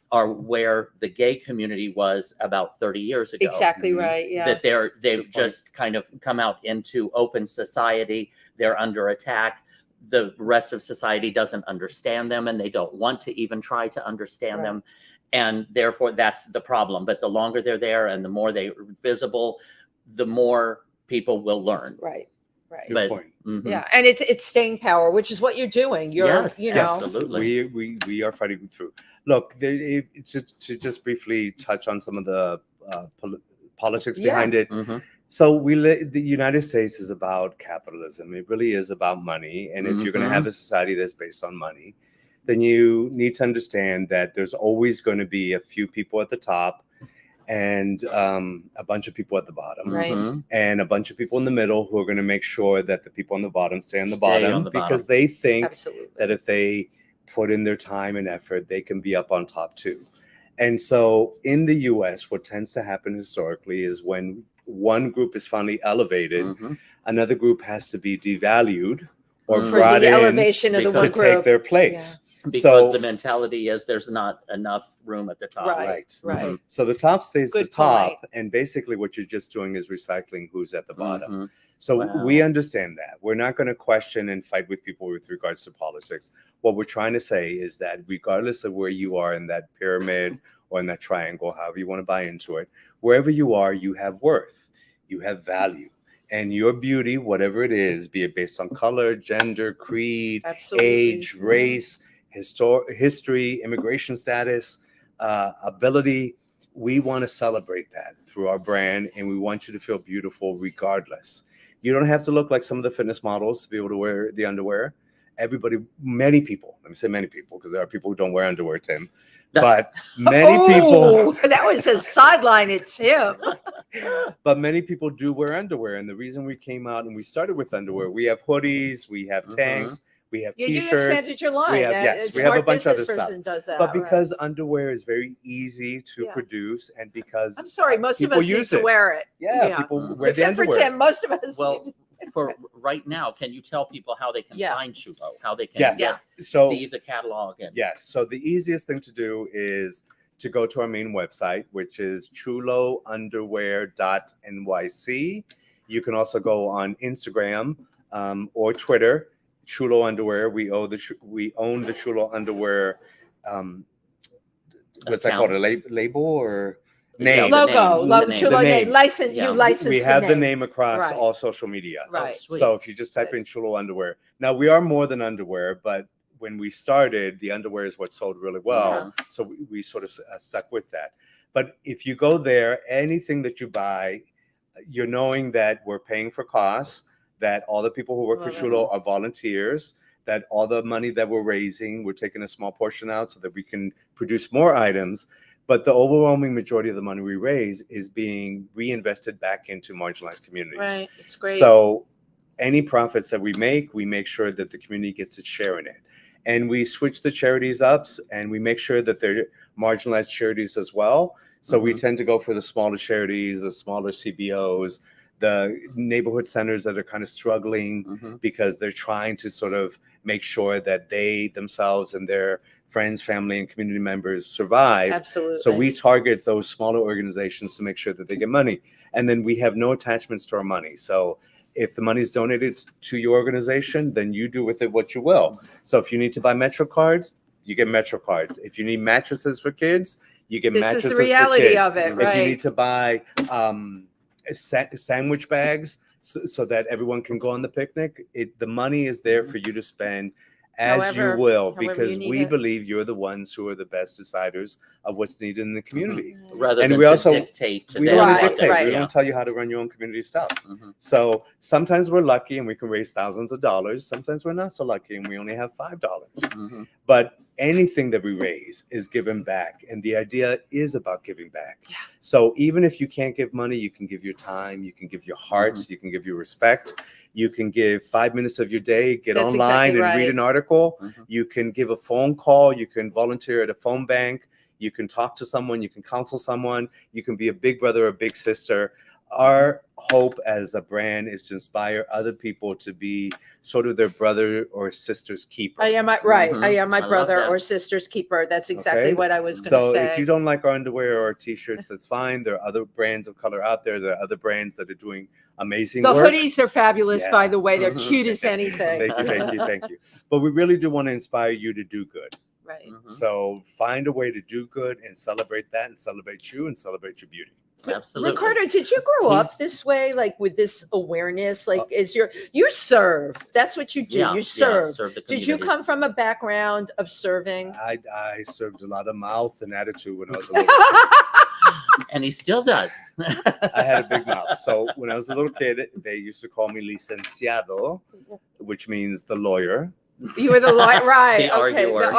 Are where the gay community was about 30 years ago. Exactly right. Yeah. That they've just kind of come out into open society. They're under attack. The rest of society doesn't understand them, and they don't want to even try to understand them. And therefore that's the problem. But the longer they're there and the more they're visible, the more people will learn. Right. Good point. Yeah. And it's staying power, which is what you're doing. Absolutely. We are fighting through. Look, to just briefly touch on some of the politics behind it. So the United States is about capitalism. It really is about money. And if you're going to have a society that's based on money, then you need to understand that there's always going to be a few people at the top and a bunch of people at the bottom, and a bunch of people in the middle who are going to make sure that the people on the bottom stay on the bottom because they think that if they put in their time and effort, they can be up on top too. And so in the US, what tends to happen historically is when one group is finally elevated, another group has to be devalued or for brought the in elevation of the to one take group. their place. Because the mentality is there's not enough room at the top. Right. So the top stays Good the top, point. and basically what you're just doing is recycling who's at the bottom. Mm-hmm. So Wow. we understand that. We're not going to question and fight with people with regards to politics. What we're trying to say is that regardless of where you are in that pyramid or in that triangle, however you want to buy into it, wherever you are, you have worth, you have value. And your beauty, whatever it is, be it based on color, gender, creed, age, race, history, immigration status, ability, we want to celebrate that through our brand, and we want you to feel beautiful regardless. You don't have to look like some of the fitness models to be able to wear the underwear. Everybody, many people, let me say many people, because there are people who don't wear underwear, Tim, but many people. That was a sideline at Tim. But many people do wear underwear. And the reason we came out and we started with underwear, we have hoodies, we have tanks, we have t-shirts. You expanded your line. We have a bunch of other stuff. Does that, but because underwear is very easy to produce, and because I'm sorry, most of us need to wear it. People wear Except the underwear. for Tim, most of us. Well, for right now, can you tell people how they can find Chulo? How they can see the catalog? Yes. So the easiest thing to do is to go to our main website, which is chulounderwear.nyc. You can also go on Instagram or Twitter, Chulo Underwear. We own the Chulo Underwear. What's that called? A label or name? Logo. Chulo name. License. Yeah. You license. We have the name across all social media. Right. So if you just type in Chulo Underwear, now we are more than underwear, but when we started, the underwear is what sold really well. So we sort of stuck with that. But if you go there, anything that you buy, you're knowing that we're paying for costs, that all the people who work for Chulo are volunteers, that all the money that we're raising, we're taking a small portion out so that we can produce more items. But the overwhelming majority of the money we raise is being reinvested back into marginalized communities. Right, it's great. So any profits that we make sure that the community gets its share in it. And we switch the charities up, and we make sure that they're marginalized charities as well. So we tend to go for the smaller charities, the smaller CBOs, the neighborhood centers that are kind of struggling because they're trying to sort of make sure that they themselves and their friends, family, and community members survive. Absolutely. So we target those smaller organizations to make sure that they get money. And then we have no attachments to our money. So if the money is donated to your organization, then you do with it what you will. So if you need to buy Metro cards, you get Metro cards. If you need mattresses for kids, you get mattresses for kids. This is the reality of it, right? If you need to buy sandwich bags so that everyone can go on the picnic, the money is there for you to spend as you will, because we believe you're the ones who are the best deciders of what's needed in the community. Rather than to dictate to we them. don't dictate. We don't tell you how to run your own community stuff. So sometimes we're lucky and we can raise thousands of dollars. Sometimes we're not so lucky and we only have $5. But anything that we raise is given back, and the idea is about giving back. So even if you can't give money, you can give your time, you can give your hearts, you can give your respect, you can give 5 minutes of your day, get online and read an article, you can give a phone call, you can volunteer at a phone bank, you can talk to someone, you can counsel someone, you can be a big brother or a big sister. Our hope as a brand is to inspire other people to be sort of their brother or sister's keeper. I am my brother or sister's keeper. That's exactly what I was going to say. So if you don't like our underwear or our t-shirts, that's fine. There are other brands of color out there. There are other brands that are doing amazing work. The hoodies are fabulous, by the way. They're cute as anything. Thank you. But we really do want to inspire you to do good. Right. So find a way to do good and celebrate that, and celebrate you, and celebrate your beauty. Absolutely. Ricardo, did you grow up this way, like with this awareness? Like, you serve? That's what you do. You serve. Serve the community. Did you come from a background of serving? I served a lot of mouth and attitude when I was a little kid. And he still does. I had a big mouth. So when I was a little kid, they used to call me licenciado, which means the lawyer. You were the lawyer, right? The arguer.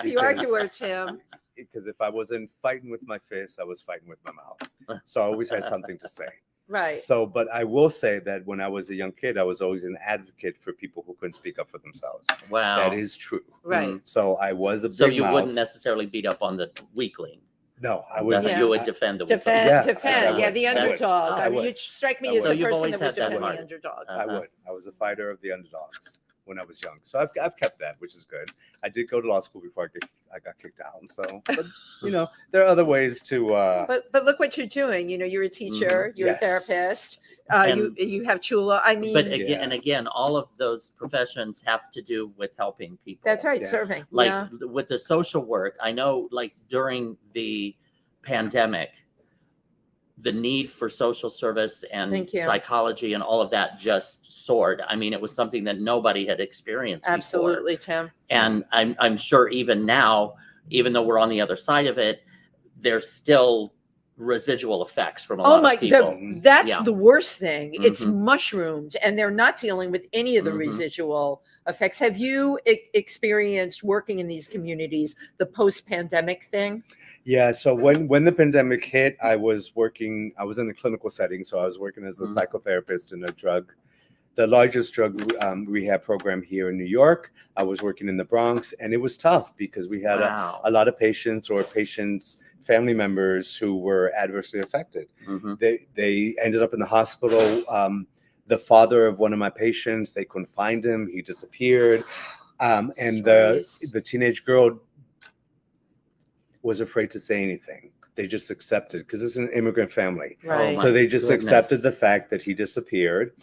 The arguer, Tim. Because if I wasn't fighting with my fists, I was fighting with my mouth. So I always had something to say. Right. So, but I will say that when I was a young kid, I was always an advocate for people who couldn't speak up for themselves. Wow. That is true. Right. So I was a big So you mouth. wouldn't necessarily beat up on the weakling. No, I was. You would defend the defend. Yeah, The underdog. I would. You strike me as So the you've person always that would had that defend heart. the underdog. I would. I was a fighter of the underdogs. when I was young. So I've kept that, which is good. I did go to law school before I got kicked out. So, but, you know, there are other ways to. But look what you're doing. You know, you're a teacher, you're a therapist. You have chula. I mean, but again, all of those professions have to do with helping people. That's right, serving. Like with the social work, I know, like during the pandemic, the need for social service and psychology and all of that just soared. I mean, it was something that nobody had experienced Absolutely, before. Tim. And I'm sure even now, even though we're on the other side of it, there's still residual effects from a lot of people. That's the worst thing. It's mushroomed, and they're not dealing with any of the residual effects. Have you experienced working in these communities, the post-pandemic thing? Yeah. So when the pandemic hit, I was in the clinical setting. So I was working as a psychotherapist in the largest drug rehab program here in New York. I was working in the Bronx, and it was tough because we had a lot of patients family members who were adversely affected. They ended up in the hospital. The father of one of my patients, they couldn't find him. He disappeared. And the teenage girl was afraid to say anything. They just accepted, because it's an immigrant family. Right. So they just accepted the fact that he disappeared,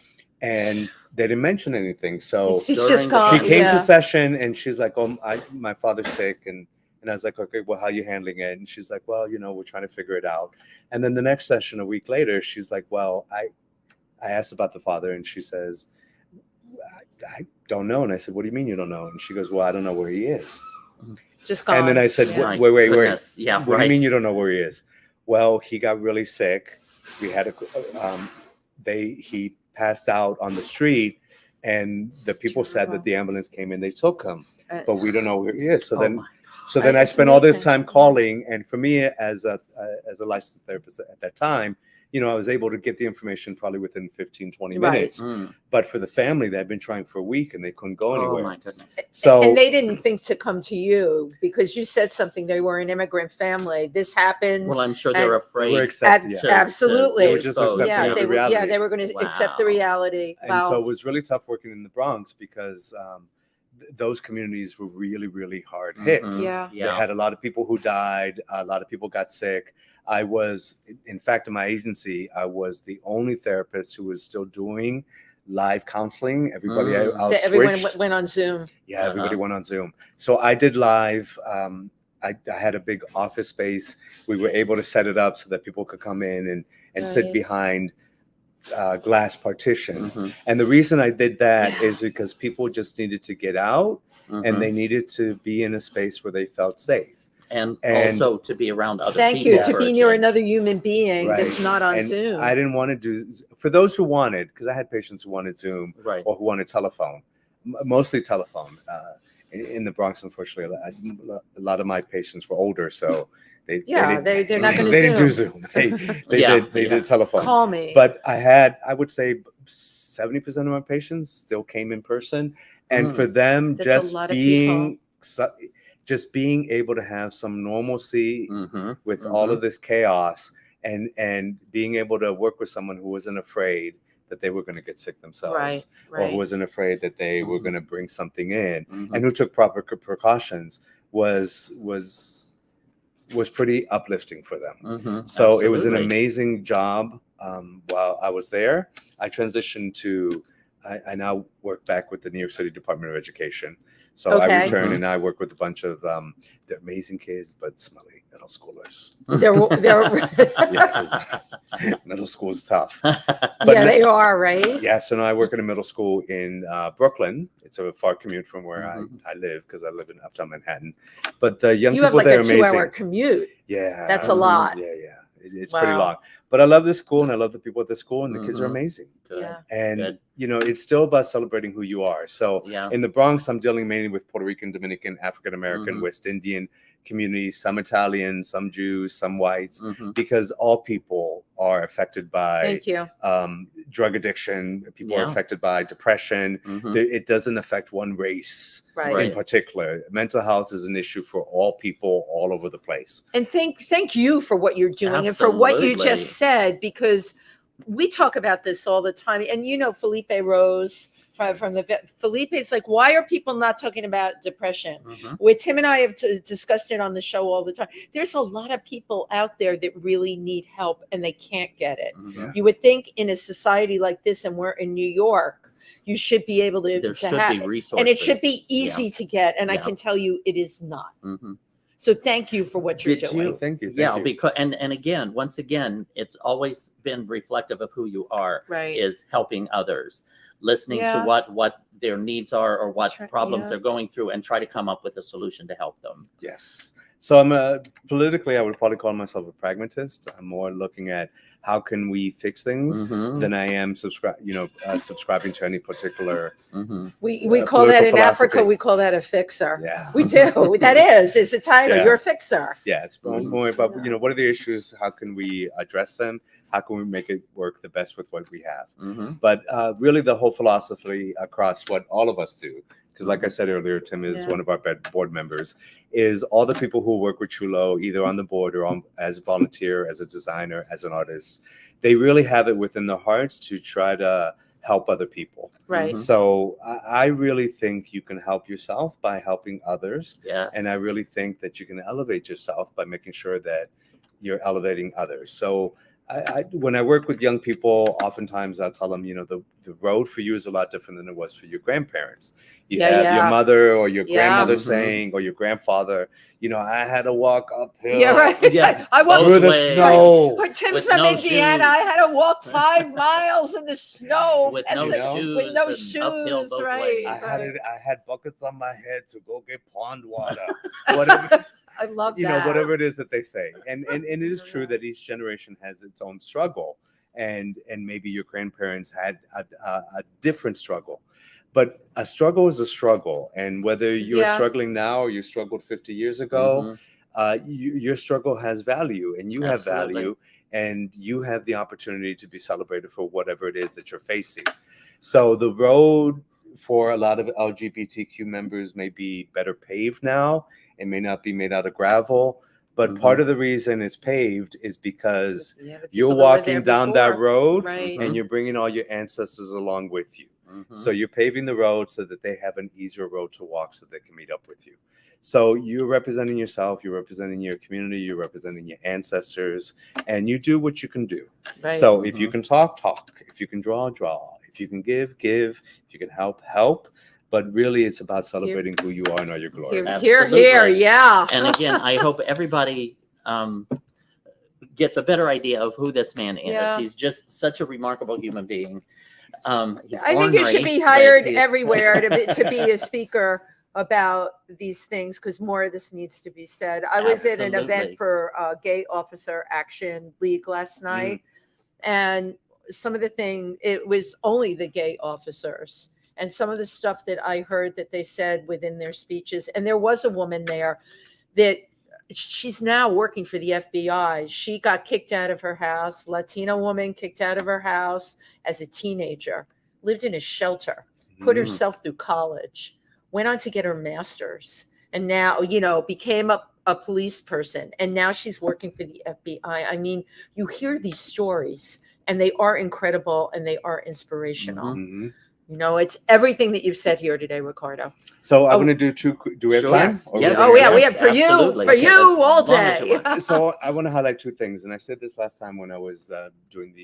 and they didn't mention anything. So she's just gone. She came to session, and she's like, "Oh, my father's sick," and I was like, "Okay, well, how are you handling it?" And she's like, "Well, you know, we're trying to figure it out." And then the next session, a week later, she's like, "Well, I asked about the father," and she says, "I don't know." And I said, "What do you mean you don't know?" And she goes, "Well, I don't know where he is." Just gone. And then I said, wait. Yeah, what do you mean you don't know where he is? Well, he got really sick. We had he passed out on the street, and the people said that the ambulance came in, they took him, but we don't know where he is. So then I spent all this time calling, and for me as a licensed therapist at that time, you know, I was able to get the information probably within 15, 20 minutes. But for the family, they had been trying for a week and they couldn't go anywhere. Oh my goodness. And they didn't think to come to you because you said something. They were an immigrant family. This happens. Well, I'm sure they were afraid. Absolutely. They were just accepting the reality. Yeah, they were going to accept the reality. And so it was really tough working in the Bronx because those communities were really, really hard hit. They had a lot of people who died. A lot of people got sick. I was, in fact, in my agency, I was the only therapist who was still doing live counseling. Everybody else everyone went on Zoom. Yeah, everybody went on Zoom. So I did live. I had a big office space. We were able to set it up so that people could come in and sit behind glass partitions. And the reason I did that is because people just needed to get out and they needed to be in a space where they felt safe. And also to be around other people. Thank you. To be near another human being that's not on Zoom. I didn't want to do, for those who wanted, because I had patients who wanted Zoom or who wanted telephone, mostly telephone. In the Bronx, unfortunately, a lot of my patients were older, so they're not going to They didn't do Zoom. They did telephone. Call me. But I would say 70% of my patients still came in person. And for them, just being able to have some normalcy with all of this chaos and being able to work with someone who wasn't afraid that they were going to get sick themselves or who wasn't afraid that they were going to bring something in and who took proper precautions was pretty uplifting for them. So it was an amazing job while I was there. I transitioned to, I now work back with the New York City Department of Education. So I return and I work with a bunch of they're amazing kids, but smelly middle schoolers. Middle school is tough. They are, right? Yeah, so now I work in a middle school in Brooklyn. It's a far commute from where I live because I live in uptown Manhattan. But the young people there are amazing. You have like a 2-hour commute. Yeah. That's a lot. Yeah. It's pretty long. But I love this school and I love the people at the school and the kids are amazing. And, you know, it's still about celebrating who you are. So in the Bronx, I'm dealing mainly with Puerto Rican, Dominican, African-American, West Indian communities, some Italian, some Jews, some whites, because all people are affected by drug addiction. People are affected by depression. It doesn't affect one race in particular. Mental health is an issue for all people all over the place. And thank you for what you're doing and for what you just said, because we talk about this all the time. And you know, Felipe Rose, from the Felipe's like, why are people not talking about depression? With Tim and I have discussed it on the show all the time. There's a lot of people out there that really need help and they can't get it. You would think in a society like this, and we're in New York, you should be able to have be resources, and it should be easy to get. And I can tell you, it is not. So thank you for what you're doing. Thank you. Because and again, once again, it's always been reflective of who you are. Right. Is helping others, listening to what their needs are or what problems they're going through, and try to come up with a solution to help them. Yes. So I'm politically, I would probably call myself a pragmatist. I'm more looking at how can we fix things than I am subscribing to any particular. We call that in philosophy. Africa. We call that a fixer. Yeah, we do. That is the title. You're a fixer. Yeah, it's more about what are the issues? How can we address them? How can we make it work the best with what we have? But really, the whole philosophy across what all of us do. Because like I said earlier, Tim is one of our board members, is all the people who work with Chulo, either on the board or as a volunteer, as a designer, as an artist, they really have it within their hearts to try to help other people. Right. So I really think you can help yourself by helping others. Yes. And I really think that you can elevate yourself by making sure that you're elevating others. So when I work with young people, oftentimes I'll tell them, the road for you is a lot different than it was for your grandparents. You have your mother or your grandmother saying, or your grandfather, I had to walk uphill. Yeah, right. Yeah, I walked through the snow. When Tim's from Indiana, I had to walk 5 miles in the snow with no shoes. With no shoes, right? I had buckets on my head to go get pond water. Whatever. I love that. Whatever it is that they say. And it is true that each generation has its own struggle. And maybe your grandparents had a different struggle. But a struggle is a struggle. And whether you're struggling now or you struggled 50 years ago, your struggle has value and you have value. And you have the opportunity to be celebrated for whatever it is that you're facing. So the road for a lot of LGBTQ members may be better paved now. It may not be made out of gravel, but part of the reason it's paved is because you're walking down that road and you're bringing all your ancestors along with you. So you're paving the road so that they have an easier road to walk so they can meet up with you. So you're representing yourself, you're representing your community, you're representing your ancestors, and you do what you can do. Right. So if you can talk, if you can draw, if you can give, if you can help. But really, it's about celebrating who you are and all your glory. Here, yeah. And again, I hope everybody gets a better idea of who this man is. Yeah. He's just such a remarkable human being. I think you should be hired everywhere to be a speaker about these things, because more of this needs to be said. I was at an event for Gay Officer Action League last night, and some of the things, it was only the gay officers. And some of the stuff that I heard that they said within their speeches, and there was a woman there that she's now working for the FBI. She got kicked out of her house, Latina woman kicked out of her house as a teenager, lived in a shelter, put herself through college, went on to get her master's, and now, became a police person. And now she's working for the FBI. I mean, you hear these stories and they are incredible and they are inspirational. It's everything that you've said here today, Ricardo. So I'm going to do two. Do we have time? Yes. Oh, yeah, we have for you all day. So I want to highlight two things. And I said this last time when I was doing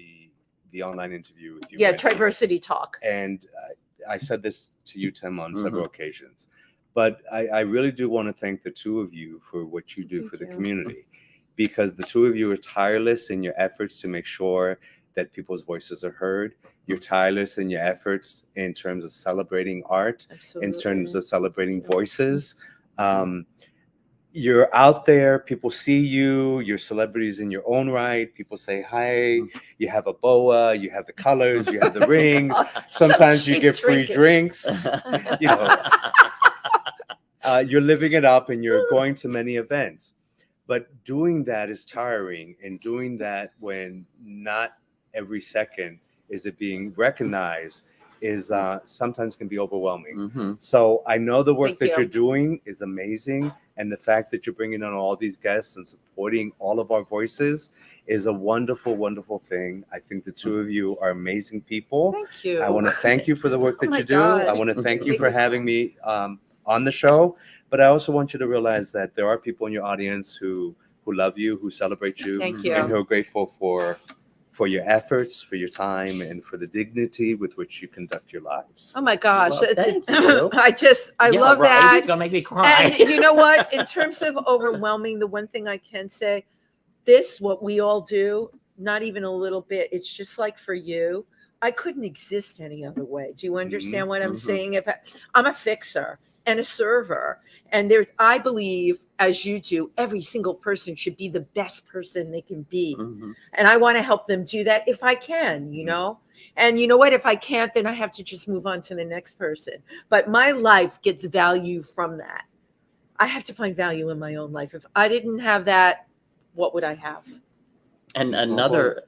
the online interview with you. Yeah, TriVersity Talk. And I said this to you, Tim, on several occasions. But I really do want to thank the two of you for what you do for the community. Because the two of you are tireless in your efforts to make sure that people's voices are heard. You're tireless in your efforts in terms of celebrating art, in terms of celebrating voices. You're out there, people see you, you're celebrities in your own right. People say hi, you have a boa, you have the colors, you have the rings. Sometimes you get free drinks. You're living it up and you're going to many events. But doing that is tiring, and doing that when not every second is it being recognized is sometimes can be overwhelming. So I know the work that you're doing is amazing. And the fact that you're bringing on all these guests and supporting all of our voices is a wonderful, wonderful thing. I think the two of you are amazing people. Thank you. I want to thank you for the work that you do. I want to thank you for having me on the show. But I also want you to realize that there are people in your audience who love you, who celebrate you, Thank you. and who are grateful for your efforts, for your time, and for the dignity with which you conduct your lives. Oh my gosh. Well, thank you. I love that. It's going to make me cry. And you know what? In terms of overwhelming, the one thing I can say, what we all do, not even a little bit, it's just like for you, I couldn't exist any other way. Do you understand what I'm saying? If I'm a fixer and a server, and I believe, as you do, every single person should be the best person they can be. And I want to help them do that if I can, you know? And you know what? If I can't, then I have to just move on to the next person. But my life gets value from that. I have to find value in my own life. If I didn't have that, what would I have? And another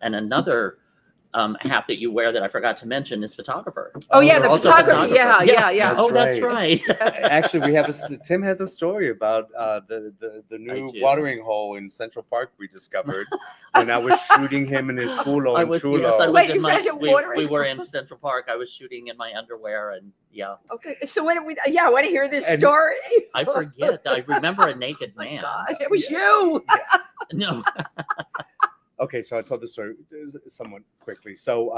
hat that you wear that I forgot to mention is photographer. Oh yeah, the photographer. Yeah. That's right. Actually, we have Tim has a story about the new watering hole in Central Park we discovered when I was shooting him in his culo and chulo. We were in Central Park. I was shooting in my underwear and Okay, so when I want to hear this story. I forget. I remember a naked man. God, it was you. No. Okay, so I told the story somewhat quickly. So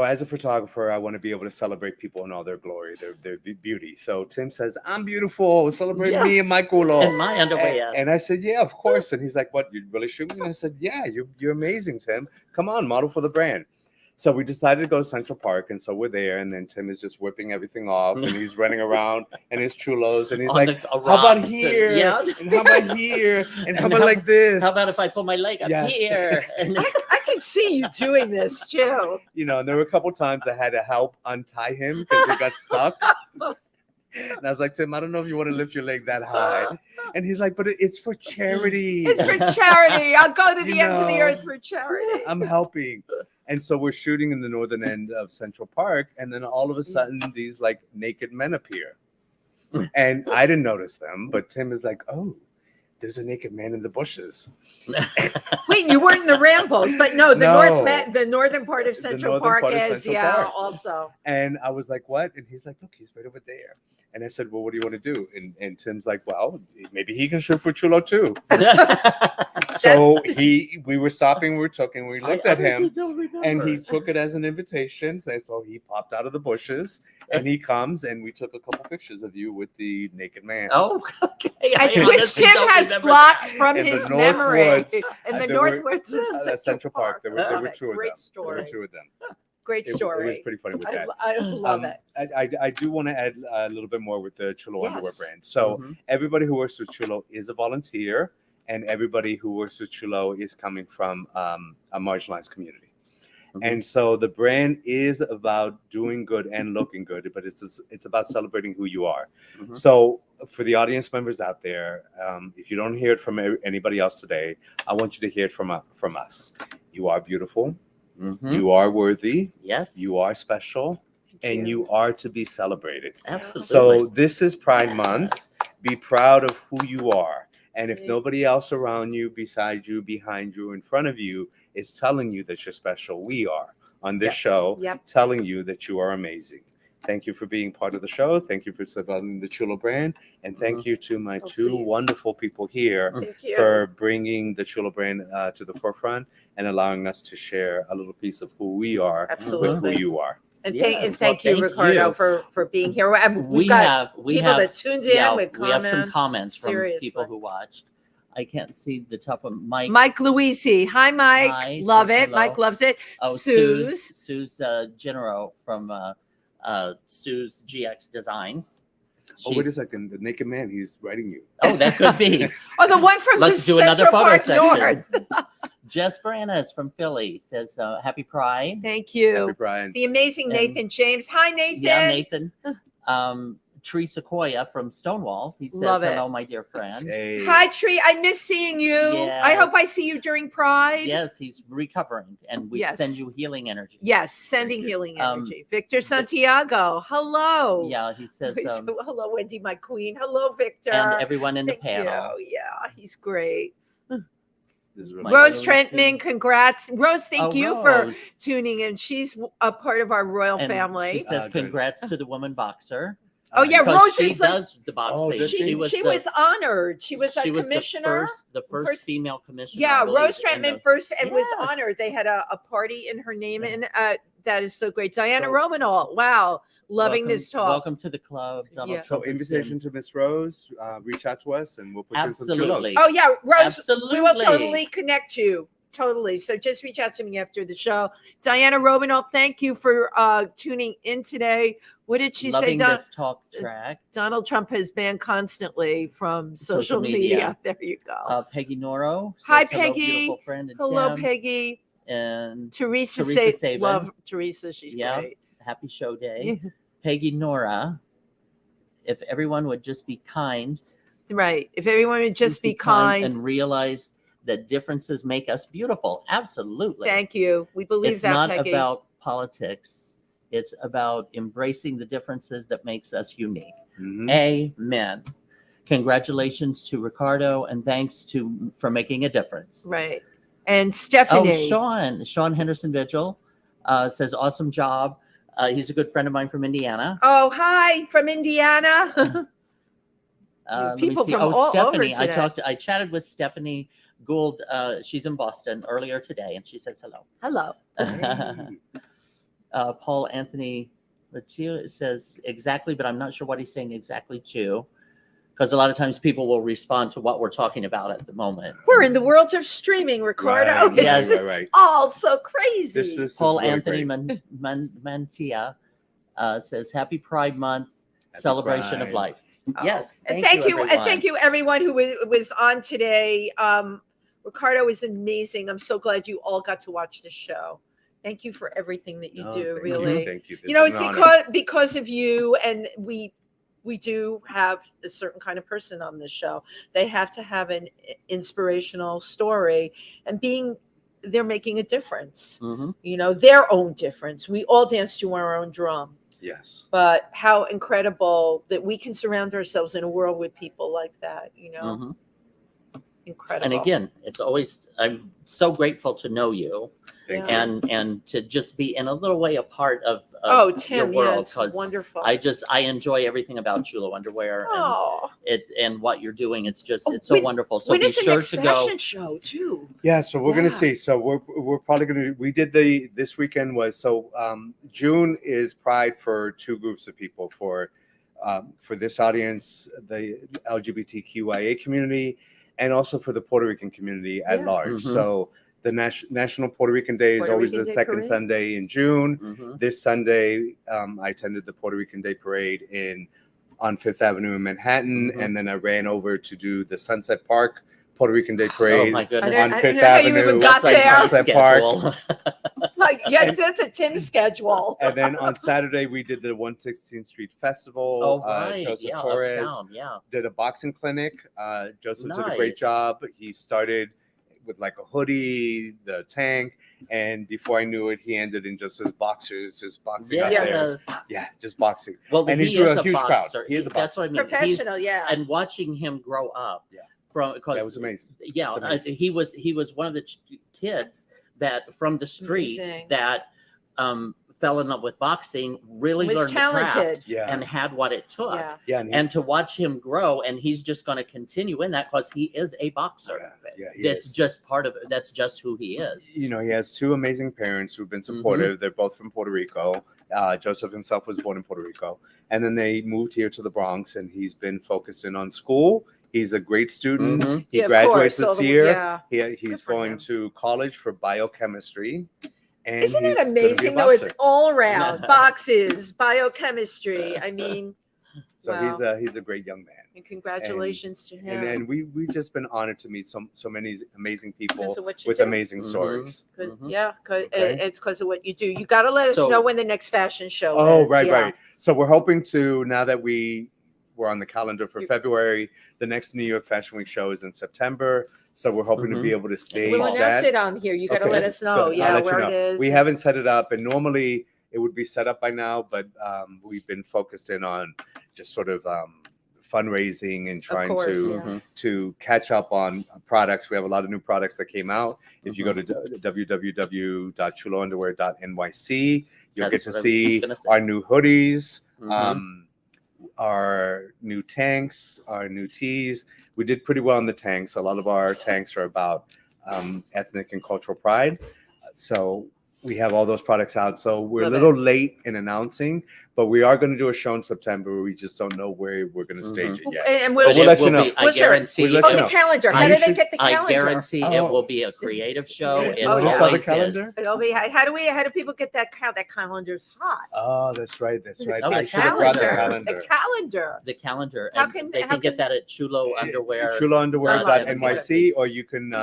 as a photographer, I want to be able to celebrate people in all their glory, their beauty. So Tim says, "I'm beautiful. Celebrate me in my culo, in my underwear." And I said, "Yeah, of course." And he's like, "What? You really shoot me?" And I said, "Yeah, you're amazing, Tim. Come on, model for the brand." So we decided to go to Central Park, and so we're there, and then Tim is just whipping everything off, and he's running around in his chulos, and he's like, "How about here? And how about here? And how about like this? How about if I put my leg up here?" And I can see you doing this too. You know, and there were a couple times I had to help untie him because he got stuck. And I was like, "Tim, I don't know if you want to lift your leg that high." And he's like, "But it's for charity. It's for charity. I'll go to the ends of the earth for charity. I'm helping." And so we're shooting in the northern end of Central Park, and then all of a sudden these like naked men appear. And I didn't notice them, but Tim is like, "Oh, there's a naked man in the bushes." Wait, you weren't in the Rambos, but the northern part of Central Park is also. And I was like, "What?" And he's like, "Look, he's right over there." And I said, "Well, what do you want to do?" And Tim's like, "Well, maybe he can shoot for chulo too." So we were stopping, we were talking, we looked at him, and he took it as an invitation. So he popped out of the bushes, and he comes, and we took a couple pictures of you with the naked man. Oh, okay. Which Tim has blocked from his memory. In the Northwoods of Central Park. There were two of them. Great story. There were two of them. Great story. It was pretty funny with that. I love it. I do want to add a little bit more with the Chulo underwear brand. So everybody who works with Chulo is a volunteer, and everybody who works with Chulo is coming from a marginalized community. And so the brand is about doing good and looking good, but it's about celebrating who you are. So for the audience members out there, if you don't hear it from anybody else today, I want you to hear it from us. You are beautiful. You are worthy. Yes. You are special. And you are to be celebrated. Absolutely. So this is Pride Month. Be proud of who you are. And if nobody else around you, beside you, behind you, in front of you is telling you that you're special, we are on this show telling you that you are amazing. Thank you for being part of the show. Thank you for supporting the Chulo brand. And thank you to my two wonderful people here for bringing the Chulo brand to the forefront and allowing us to share a little piece of who we are with who you are. And thank you, Ricardo, for being here. We have people that tuned in with comments. We have some comments from people who watched. I can't see the top of Mike. Mike Luisi. Hi, Mike. Hi, love it. Hello. Mike loves it. Oh, Suze Genero from Suze GX Designs. Wait a second. The naked man, he's writing you. Oh, that could be. The one from Let's do another Central photo Park section. North. Jess Branas from Philly says, "Happy Pride." Thank you. Happy Pride. The amazing Nathan James. Hi, Nathan. Yeah, Nathan. Tree Sequoia from Stonewall. He says, hello, my dear friend. Hey. Hi, Tree. I miss seeing you. Yes. I hope I see you during Pride. Yes, he's recovering, and we send you healing energy. Yes, sending healing energy. Victor Santiago, hello. Yeah, he says, hello, Wendy, my queen. Hello, Victor. And everyone in the panel. Yeah, he's great. Really Rose Trentman, congrats. Rose, thank you Rose. for tuning in. She's a part of our royal family. She says congrats to the woman boxer. Oh yeah, Rose she does the boxing. She was honored. She was a commissioner. The first female commissioner. Yeah, Rose Trentman first and was honored. They had a party in her name, and that is so great. Diana Romanol, wow, loving this talk. Welcome to the club. So invitation to Miss Rose, reach out to us and we'll put you in some shows. Oh yeah, Rose, absolutely. We will totally connect you. Totally. So just reach out to me after the show. Diana Romanol, thank you for tuning in today. What did she say? This talk track. Donald Trump has banned constantly from social media. There you go. Peggy Noro. Hi, says, Peggy. Hello, beautiful friend. And hello, Tim. Peggy. And Teresa Sabin. Love Teresa. She's great. Happy show day. Peggy Nora. If everyone would just be kind. Right. If everyone would just be kind. And realize that differences make us beautiful. Absolutely. Thank you. We believe it's that, not Peggy. About politics. It's about embracing the differences that makes us unique. Mm-hmm. Amen. Congratulations to Ricardo, and thanks for making a difference. Right. And Stephanie. Oh, Sean Henderson Vigil says, awesome job. He's a good friend of mine from Indiana. Oh, hi from Indiana. People from all Stephanie. over today. I chatted with Stephanie Gould. She's in Boston earlier today, and she says hello. Hello. Paul Anthony Mathieu says exactly, but I'm not sure what he's saying exactly to, because a lot of times people will respond to what we're talking about at the moment. We're in the world of streaming, Ricardo. Right. Yes. It's all so crazy. This Paul really Anthony Mantia says, Happy Pride Month, celebration of life. Oh. Yes. Thank you. And thank you, everyone who was on today. Ricardo is amazing. I'm so glad you all got to watch the show. Thank you for everything that you do. Really, thank you. It's because of you, and we do have a certain kind of person on this show. They have to have an inspirational story, and they're making a difference. Mm-hmm. Their own difference. We all dance to our own drum. Yes. But how incredible that we can surround ourselves in a world with people like that. Mm-hmm. Incredible. And again, I'm so grateful to know you. And to just be in a little way a part of Tim, your world, because wonderful. I enjoy everything about Chula Underwear and what you're doing. It's so wonderful. So be sure to go. Fashion show too. Yeah, so we're gonna see. So we're probably gonna. We did this weekend was June is Pride for two groups of people for this audience, the LGBTQIA community, and also for the Puerto Rican community at large. Mm-hmm. So. The National Puerto Rican Day is always the second Sunday in June. Mm-hmm. This Sunday, I attended the Puerto Rican Day Parade on Fifth Avenue in Manhattan, and then I ran over to do the Sunset Park Puerto Rican Day Parade on Fifth Avenue. Sunset Park. That's a Tim schedule. And then on Saturday, we did the 116th Street Festival. Joseph Torres did a boxing clinic. Joseph did a great job. He started with like a hoodie, the tank, and before I knew it, he ended in just his boxers, just boxing out there. Yeah, just boxing. Well, and he drew a huge crowd. He is a boxer. That's what I mean. Professional, And watching him grow up, that was amazing. Yeah, amazing. He was one of the kids that from the street that fell in love with boxing, really learned the craft and had what it took. And to watch him grow, and he's just going to continue in that because he is a boxer. That's just part of it. That's just who he is. He has two amazing parents who've been supportive. Mm-hmm. They're both from Puerto Rico. Joseph himself was born in Puerto Rico. And then they moved here to the Bronx, and he's been focusing on school. He's a great student. Mm-hmm. He graduates this year. He's going to college for biochemistry. And isn't it amazing though? It's all around boxes, biochemistry. I mean, So wow. he's a great young man. And congratulations to him. And we've just been honored to meet so many amazing people with do. amazing stories. It's because of what you do. You got to let us know when the next fashion show is. Oh, right. So we're hoping to, now that we're on the calendar for February, the next New York Fashion Week show is in September. So we're hoping to be able to stage We'll announce it on here. You got to let us know. Yeah, where it is. We haven't set it up, and normally it would be set up by now, but we've been focused in on just sort of fundraising and trying to catch up on products. We have a lot of new products that came out. If you go to www.chulounderwear.nyc, you'll get to see our new hoodies, our new tanks, our new tees. We did pretty well on the tanks. A lot of our tanks are about ethnic and cultural pride. So we have all those products out. So we're a little late in announcing, but we are going to do a show in September. We just don't know where we're going to stage it yet. And we'll let you know. I guarantee. The calendar. How do they get the calendar? I guarantee it will be a creative show. It saw the calendar? It'll be. How do people get that? That calendar's hot. Oh, that's right. Oh, I should have brought the calendar. The calendar. How can they get that at Chulo Underwear? ChuloUnderwear.nyc, or you can,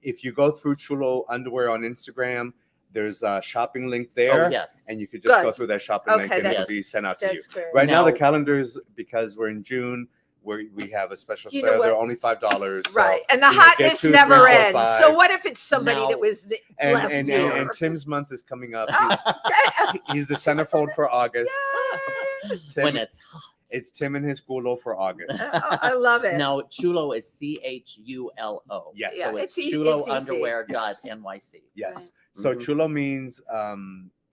if you go through Chulo Underwear on Instagram, there's a shopping link there. Oh, yes. And you could just go through that shopping link and it'll be sent out to you. Great. Right now, the calendars, because we're in June, we have a special sale. They're only $5. So, right. And the hotness never ends. So what if it's somebody that was and Tim's month is coming up. He's the centerfold for August. Tim, when it's hot. It's Tim and his culo for August. I love it. Now, Chulo is CHULO. Yes. So it's chulounderwear.nyc. Yes. So Chulo means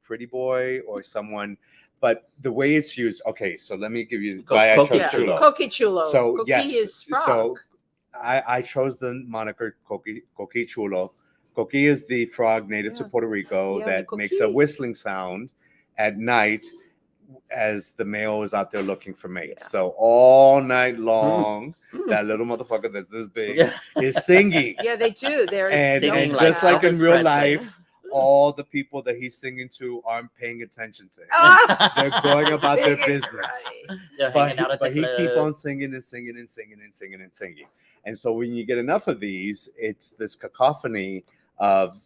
pretty boy or someone, but the way it's used. Okay, so let me give you why I chose Chulo. Coqui Chulo. So Coqui is frog. So I chose the moniker Coqui Chulo. Coqui is the frog native to Puerto Rico that makes a whistling sound at night as the male is out there looking for mates. So all night long, that little motherfucker that's this big is singing. Yeah, they do. They're singing and just like in real life, all the people that he's singing to aren't paying attention to him. They're going about their business. But he keep on singing and singing and singing and singing and singing. And so when you get enough of these, it's this cacophony of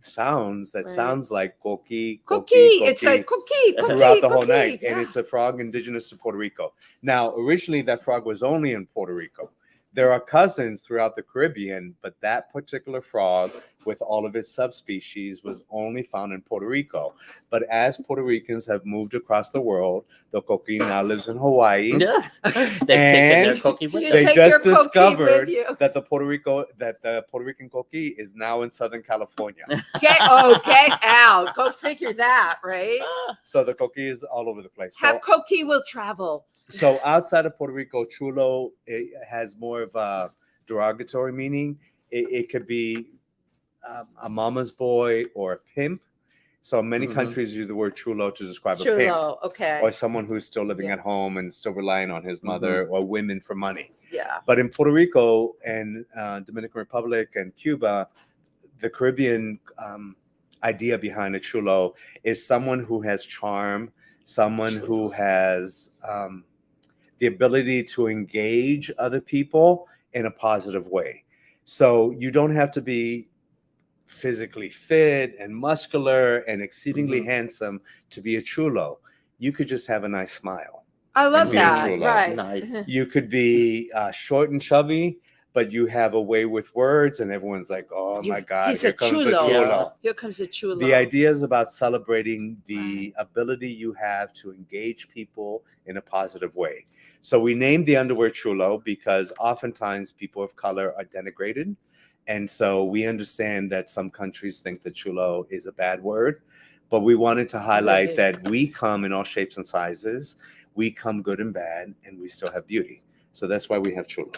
sounds that sounds like coqui. It's like coqui throughout the whole night. And it's a frog indigenous to Puerto Rico. Now, originally that frog was only in Puerto Rico. There are cousins throughout the Caribbean, but that particular frog with all of its subspecies was only found in Puerto Rico. But as Puerto Ricans have moved across the world, the coqui now lives in Hawaii. Yeah. They've taken their coqui with them. They just discovered that the Puerto Rican coqui is now in Southern California. Get out. Go figure that, right? So the coqui is all over the place. Coqui will travel. So outside of Puerto Rico, Chulo, it has more of a derogatory meaning. It could be a mama's boy or a pimp. So in many countries use the word chulo to describe a pimp. Or someone who's still living at home and still relying on his mother or women for money. Yeah. But in Puerto Rico and Dominican Republic and Cuba, the Caribbean idea behind a chulo is someone who has charm, someone who has the ability to engage other people in a positive way. So you don't have to be physically fit and muscular and exceedingly handsome to be a chulo. You could just have a nice smile. I love that. Right. Nice. You could be short and chubby, but you have a way with words, and everyone's like, "Oh my God, he's a chulo. Here comes a chulo." The idea is about celebrating the ability you have to engage people in a positive way. So we named the underwear chulo because oftentimes people of color are denigrated. And so we understand that some countries think that chulo is a bad word, but we wanted to highlight that we come in all shapes and sizes. We come good and bad, and we still have beauty. So that's why we have chulo.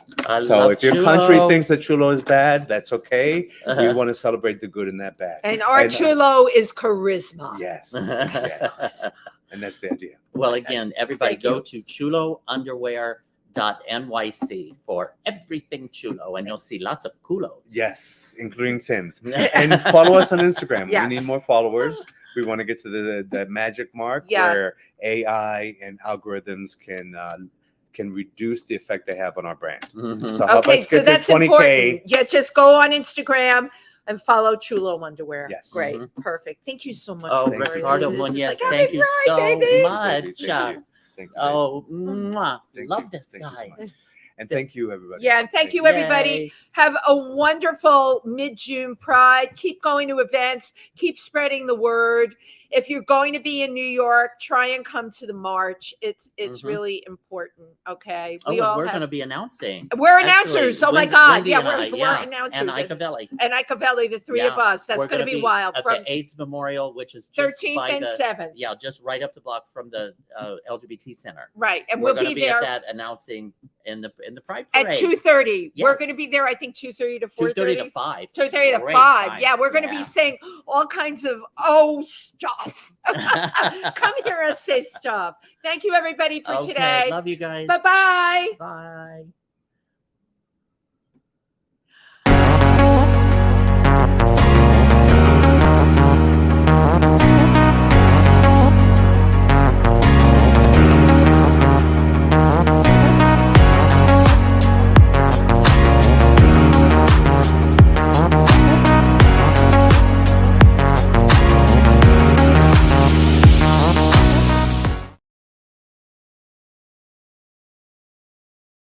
So if your country thinks that chulo is bad, that's okay. We want to celebrate the good in that bad. And our chulo is charisma. Yes. Yes. And that's the idea. Well, again, everybody go to chulounderwear.nyc for everything chulo, and you'll see lots of culos. Yes, including Tim's. And follow us on Instagram. Yes. We need more followers. We want to get to the magic mark where AI and algorithms can reduce the effect they have on our brand. So let's get to 20K. Important. Yeah, just go on Instagram and follow Chulo Underwear. Yes. Great. Perfect. Thank you so much. Oh, Ricardo Muniz, thank you so much. Thank you. Love this guy. And thank you, everybody. Yeah, and thank you, everybody. Have a wonderful mid-June Pride. Keep going to events. Keep spreading the word. If you're going to be in New York, try and come to the march. It's really important. Okay. We're going to be announcing. We're announcers. Oh my God. We're announcers. And Icavelli. And Icavelli, the three of us. That's going to be wild. At the AIDS Memorial, which is just 13th and 7th. Yeah, just right up the block from the LGBT Center. Right. And we're we'll be there. At that announcing in the Pride Parade. At 2:30. Yes. We're going to be there, I think, 2:30 to 4:30. 2:30 to 5. 2:30 to 5. Yeah, we're going to be saying all kinds of stuff. Come hear us say stuff. Thank you, everybody, for today. Love you guys. Bye-bye. Bye.